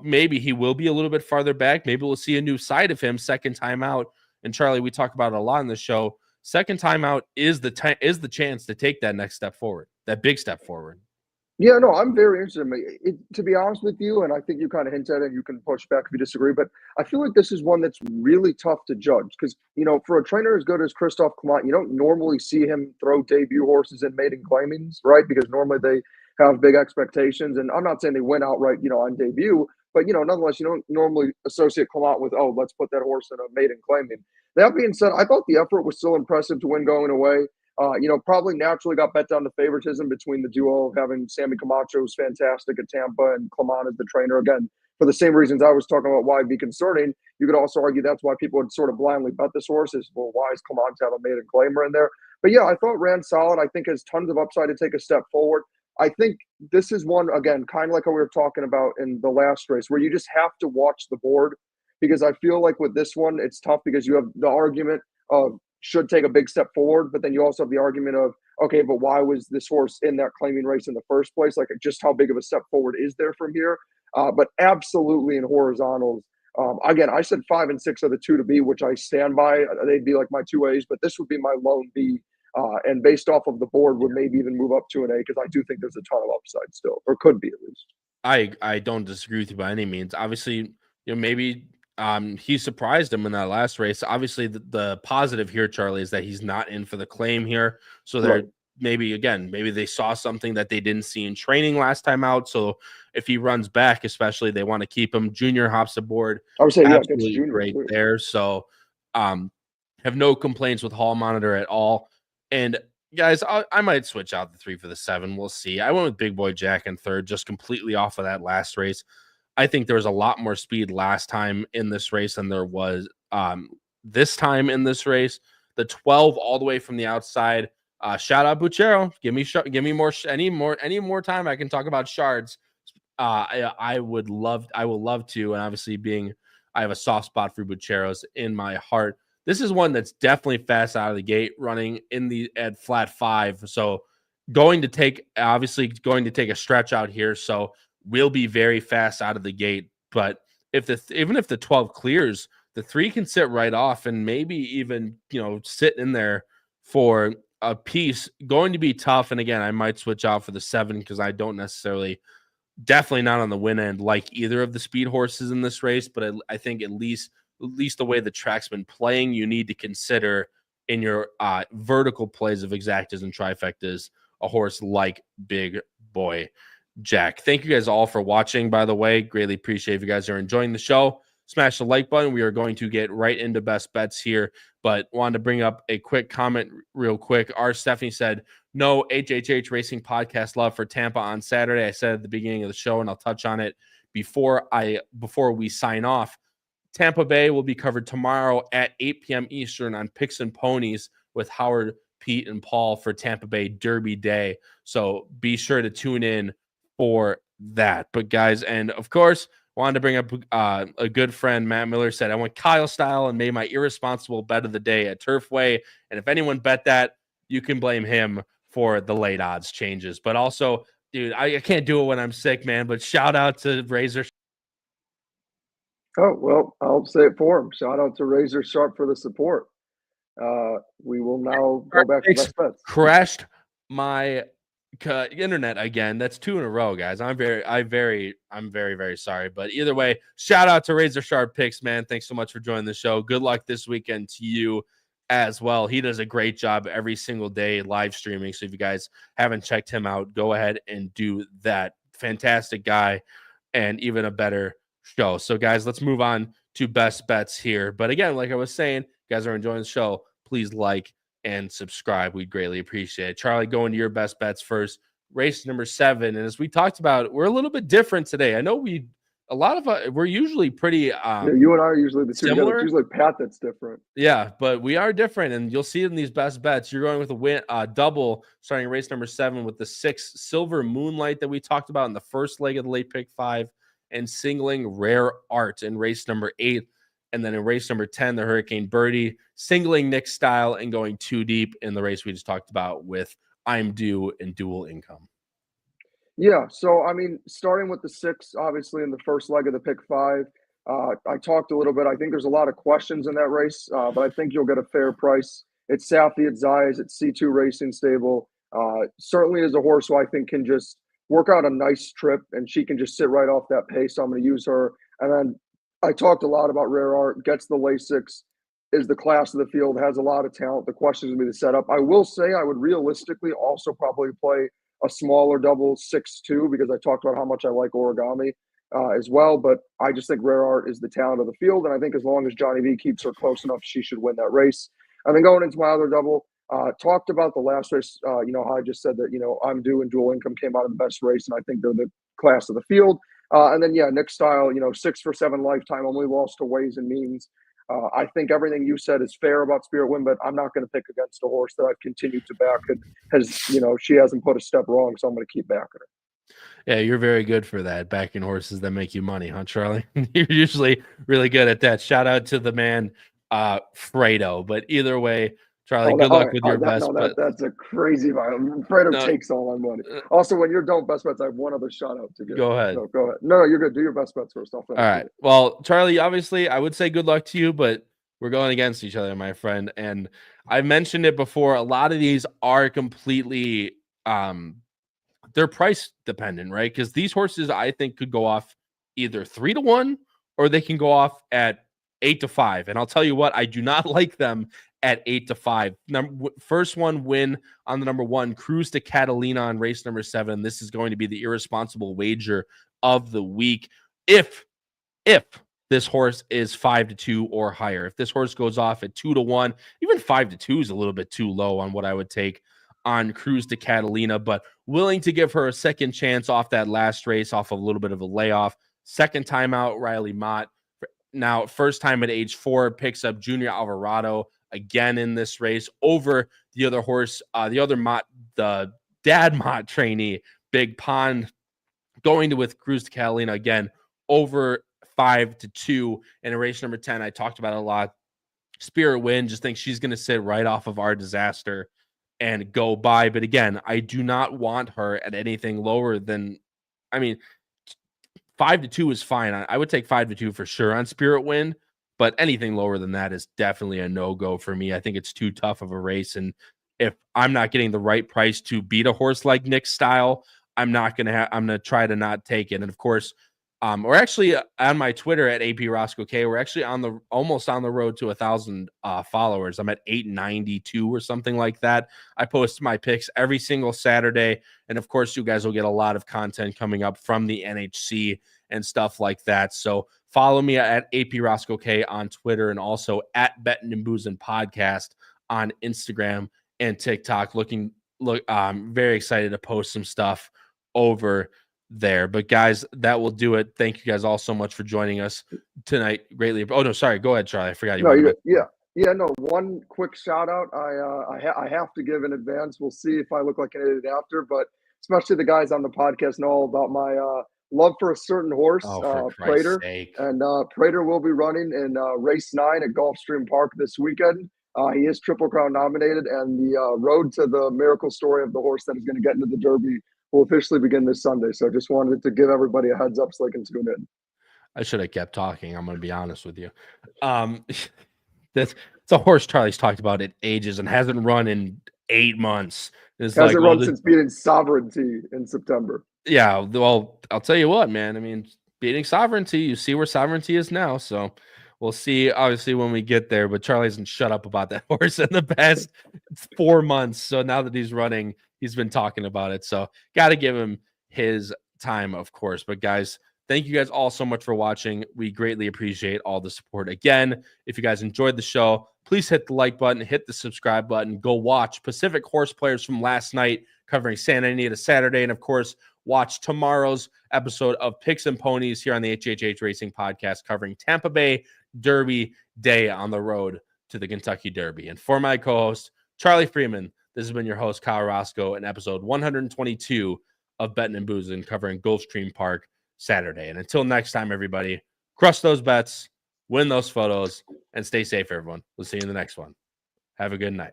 maybe he will be a little bit farther back. Maybe we'll see a new side of him second time out. And Charlie, we talk about it a lot in the show. Second time out is the chance to take that next step forward, that big step forward. Yeah, no, I'm very interested. To be honest with you, and I think you kind of hinted at it, and you can push back if you disagree, but I feel like this is one that's really tough to judge because, for a trainer as good as Christophe Clement, you don't normally see him throw debut horses in maiden claimings, right? Because normally they have big expectations, and I'm not saying they win outright, on debut, but, nonetheless, you don't normally associate Clement with, oh, let's put that horse in a maiden claiming. That being said, I thought the effort was still impressive to win going away. Probably naturally got bet down to favoritism between the duo of having Sammy Camacho, who's fantastic at Tampa, and Clement as the trainer. Again, for the same reasons I was talking about why it'd be concerning, you could also argue that's why people would sort of blindly bet this horse is, well, why is Clement have a maiden claimer in there? But yeah, I thought ran solid. I think has tons of upside to take a step forward. I think this is one, again, kind of like how we were talking about in the last race, where you just have to watch the board, because I feel like with this one, it's tough because you have the argument of should take a big step forward, but then you also have the argument of, okay, but why was this horse in that claiming race in the first place? Like, just how big of a step forward is there from here? But absolutely in horizontals. Again, I said 5 and 6 are the two to be, which I stand by. They'd be like my 2 A's, but this would be my lone B. And based off of the board, would maybe even move up to an A, because I do think there's a ton of upside still, or could be at least. I don't disagree with you by any means. Obviously, maybe he surprised him in that last race. Obviously, the positive here, Charlie, is that he's not in for the claim here. So they're maybe they saw something that they didn't see in training last time out. So if he runs back, especially, they want to keep him. Junior hops aboard. I would say, absolutely great there. So have no complaints with Hall Monitor at all. And guys, I might switch out the 3 for the 7. We'll see. I went with Big Boy Jack in third, just completely off of that last race. I think there was a lot more speed last time in this race than there was this time in this race. The 12 all the way from the outside Shout out Buchero. Give me any more time I can talk about shards. I will love to, and obviously I have a soft spot for Bucheros in my heart. This is one that's definitely fast out of the gate, running at flat 5. So going to take a stretch out here. So will be very fast out of the gate. But even if the 12 clears, the 3 can sit right off and maybe even sit in there for a piece. Going to be tough. And again, I might switch out for the 7 because I don't necessarily. Definitely not on the win end like either of the speed horses in this race, but I think at least the way the track's been playing, you need to consider in your vertical plays of exactas and trifectas a horse like Big Boy Jack. Thank you guys all for watching, by the way. Greatly appreciate if you guys are enjoying the show. Smash the like button. We are going to get right into best bets here, but wanted to bring up a quick comment real quick. Our Stephanie said, no HHH Racing Podcast love for Tampa on Saturday. I said at the beginning of the show, and I'll touch on it before we sign off. Tampa Bay will be covered tomorrow at 8 p.m. Eastern on Picks and Ponies with Howard, Pete, and Paul for Tampa Bay Derby Day. So be sure to tune in for that. But guys, and of course, wanted to bring up a good friend, Matt Miller, said, I went Kyle style and made my irresponsible bet of the day at Turfway. And if anyone bet that, you can blame him for the late odds changes. But also, dude, I can't do it when I'm sick, man. But shout out to Razor. Oh, well, I'll say it for him. Shout out to Razor Sharp for the support. We will now go back to best bets. Crashed my internet again. That's 2 in a row, guys. I'm very, very sorry. But either way, shout out to Razor Sharp Picks, man. Thanks so much for joining the show. Good luck this weekend to you as well. He does a great job every single day live streaming. So if you guys haven't checked him out, go ahead and do that. Fantastic guy and even a better show. So guys, let's move on to best bets here. But again, like I was saying, you guys are enjoying the show, please like and subscribe. We'd greatly appreciate it. Charlie, going to your best bets first. Race number 7. And as we talked about, we're a little bit different today. I know we're usually pretty you and I are usually the two similar. It's usually Pat that's different. Yeah, but we are different, and you'll see it in these best bets. You're going with a double starting race number 7 with the 6 Silver Moonlight that we talked about in the first leg of the late pick 5, and singling Rare Art in race number 8. And then in race number 10, the Hurricane Bertie, singling Nick Style and going 2 deep in the race we just talked about with I'm Due and Dual Income. Yeah, so I mean, starting with the 6, obviously in the first leg of the pick 5, I talked a little bit. I think there's a lot of questions in that race, but I think you'll get a fair price. It's Safi at Zayas, it's C2 Racing Stable. Certainly is a horse who I think can just work out a nice trip, and she can just sit right off that pace. So I'm going to use her. And then I talked a lot about Rare Art, gets the Lasix, is the class of the field, has a lot of talent. The question is going to be the setup. I will say I would realistically also probably play a smaller double 6-2 because I talked about how much I like Origami as well. But I just think Rare Art is the talent of the field. And I think as long as Johnny V keeps her close enough, she should win that race. And then going into my other double, talked about the last race, how I just said that, I'm Due and Dual Income came out of the best race. And I think they're the class of the field. And then, Nick Style, 6 for 7 lifetime, only lost to Ways and Means. I think everything you said is fair about Spirit Win, but I'm not going to pick against a horse that I've continued to back and she hasn't put a step wrong, so I'm going to keep backing her. Yeah, you're very good for that, backing horses that make you money, huh, Charlie? You're usually really good at that. Shout out to the man, Fredo. But either way, Charlie, good luck with your best bet. That's a crazy vibe. Fredo takes all my money. Also, when you're done best bets, I have one other shout out to give. Go ahead. So go ahead. No, you're good. Do your best bets first. All right. Well, Charlie, obviously, I would say good luck to you, but we're going against each other, my friend. And I mentioned it before. A lot of these are completely they're price dependent, right? Because these horses, I think, could go off either 3-1 or they can go off at 8-5. And I'll tell you what, I do not like them at 8-5. First one win on the number 1, Cruise to Catalina on race number 7. This is going to be the irresponsible wager of the week. If this horse is 5-2 or higher, if this horse goes off at 2-1, even 5-2 is a little bit too low on what I would take on Cruise to Catalina, but willing to give her a second chance off that last race, off a little bit of a layoff. Second time out, Riley Mott. now first time at age 4, picks up Junior Alvarado again in this race over the other horse, the dad Mott trainee, Big Pond, going with Cruz to Catalina again over 5-2 in race number 10. I talked about it a lot. Spirit Wind, just think she's going to sit right off of Our Disaster and go by. But again, I do not want her at anything lower than, I mean, 5-2 is fine. I would take 5-2 for sure on Spirit Wind, but anything lower than that is definitely a no-go for me. I think it's too tough of a race. And if I'm not getting the right price to beat a horse like Nick's Style, I'm going to try to not take it. And of course, we're actually on my Twitter at AP Roscoe K. We're actually almost on the road to 1,000 followers. I'm at 892 or something like that. I post my picks every single Saturday, and of course, you guys will get a lot of content coming up from the NHC and stuff like that. So follow me at AP Roscoe K on Twitter, and also at Bettin N Boozin Podcast on Instagram and TikTok. Very excited to post some stuff over there. But guys, that will do it. Thank you guys all so much for joining us tonight. Greatly. Oh no, sorry. Go ahead, Charlie. I forgot you. No, one quick shout out. I have to give in advance. We'll see if I look like an idiot after, but especially the guys on the podcast know all about my love for a certain horse, Prater. And Prater will be running in race 9 at Gulfstream Park this weekend. He is Triple Crown nominated, and the road to the miracle story of the horse that is going to get into the Derby will officially begin this Sunday. So I just wanted to give everybody a heads up so they can tune in. I should have kept talking. I'm going to be honest with you. It's a horse Charlie's talked about it ages and hasn't run in 8 months. Hasn't run since beating Sovereignty in September. Yeah, well, I'll tell you what, man. I mean, beating Sovereignty, you see where Sovereignty is now. So we'll see, obviously, when we get there. But Charlie hasn't shut up about that horse in the past 4 months. So now that he's running, he's been talking about it. So got to give him his time, of course. But guys, thank you guys all so much for watching. We greatly appreciate all the support. Again, if you guys enjoyed the show, please hit the like button, hit the subscribe button, go watch Pacific Horseplayers from last night covering Santa Anita Saturday, and of course, watch tomorrow's episode of Picks and Ponies here on the HHH Racing Podcast covering Tampa Bay Derby Day on the road to the Kentucky Derby. And for my co-host, Charlie Freeman, this has been your host, Kyle Roscoe, in episode 122 of Bettin N Boozin covering Gulfstream Park Saturday. And until next time, everybody, crush those bets, win those photos, and stay safe, everyone. We'll see you in the next one. Have a good night.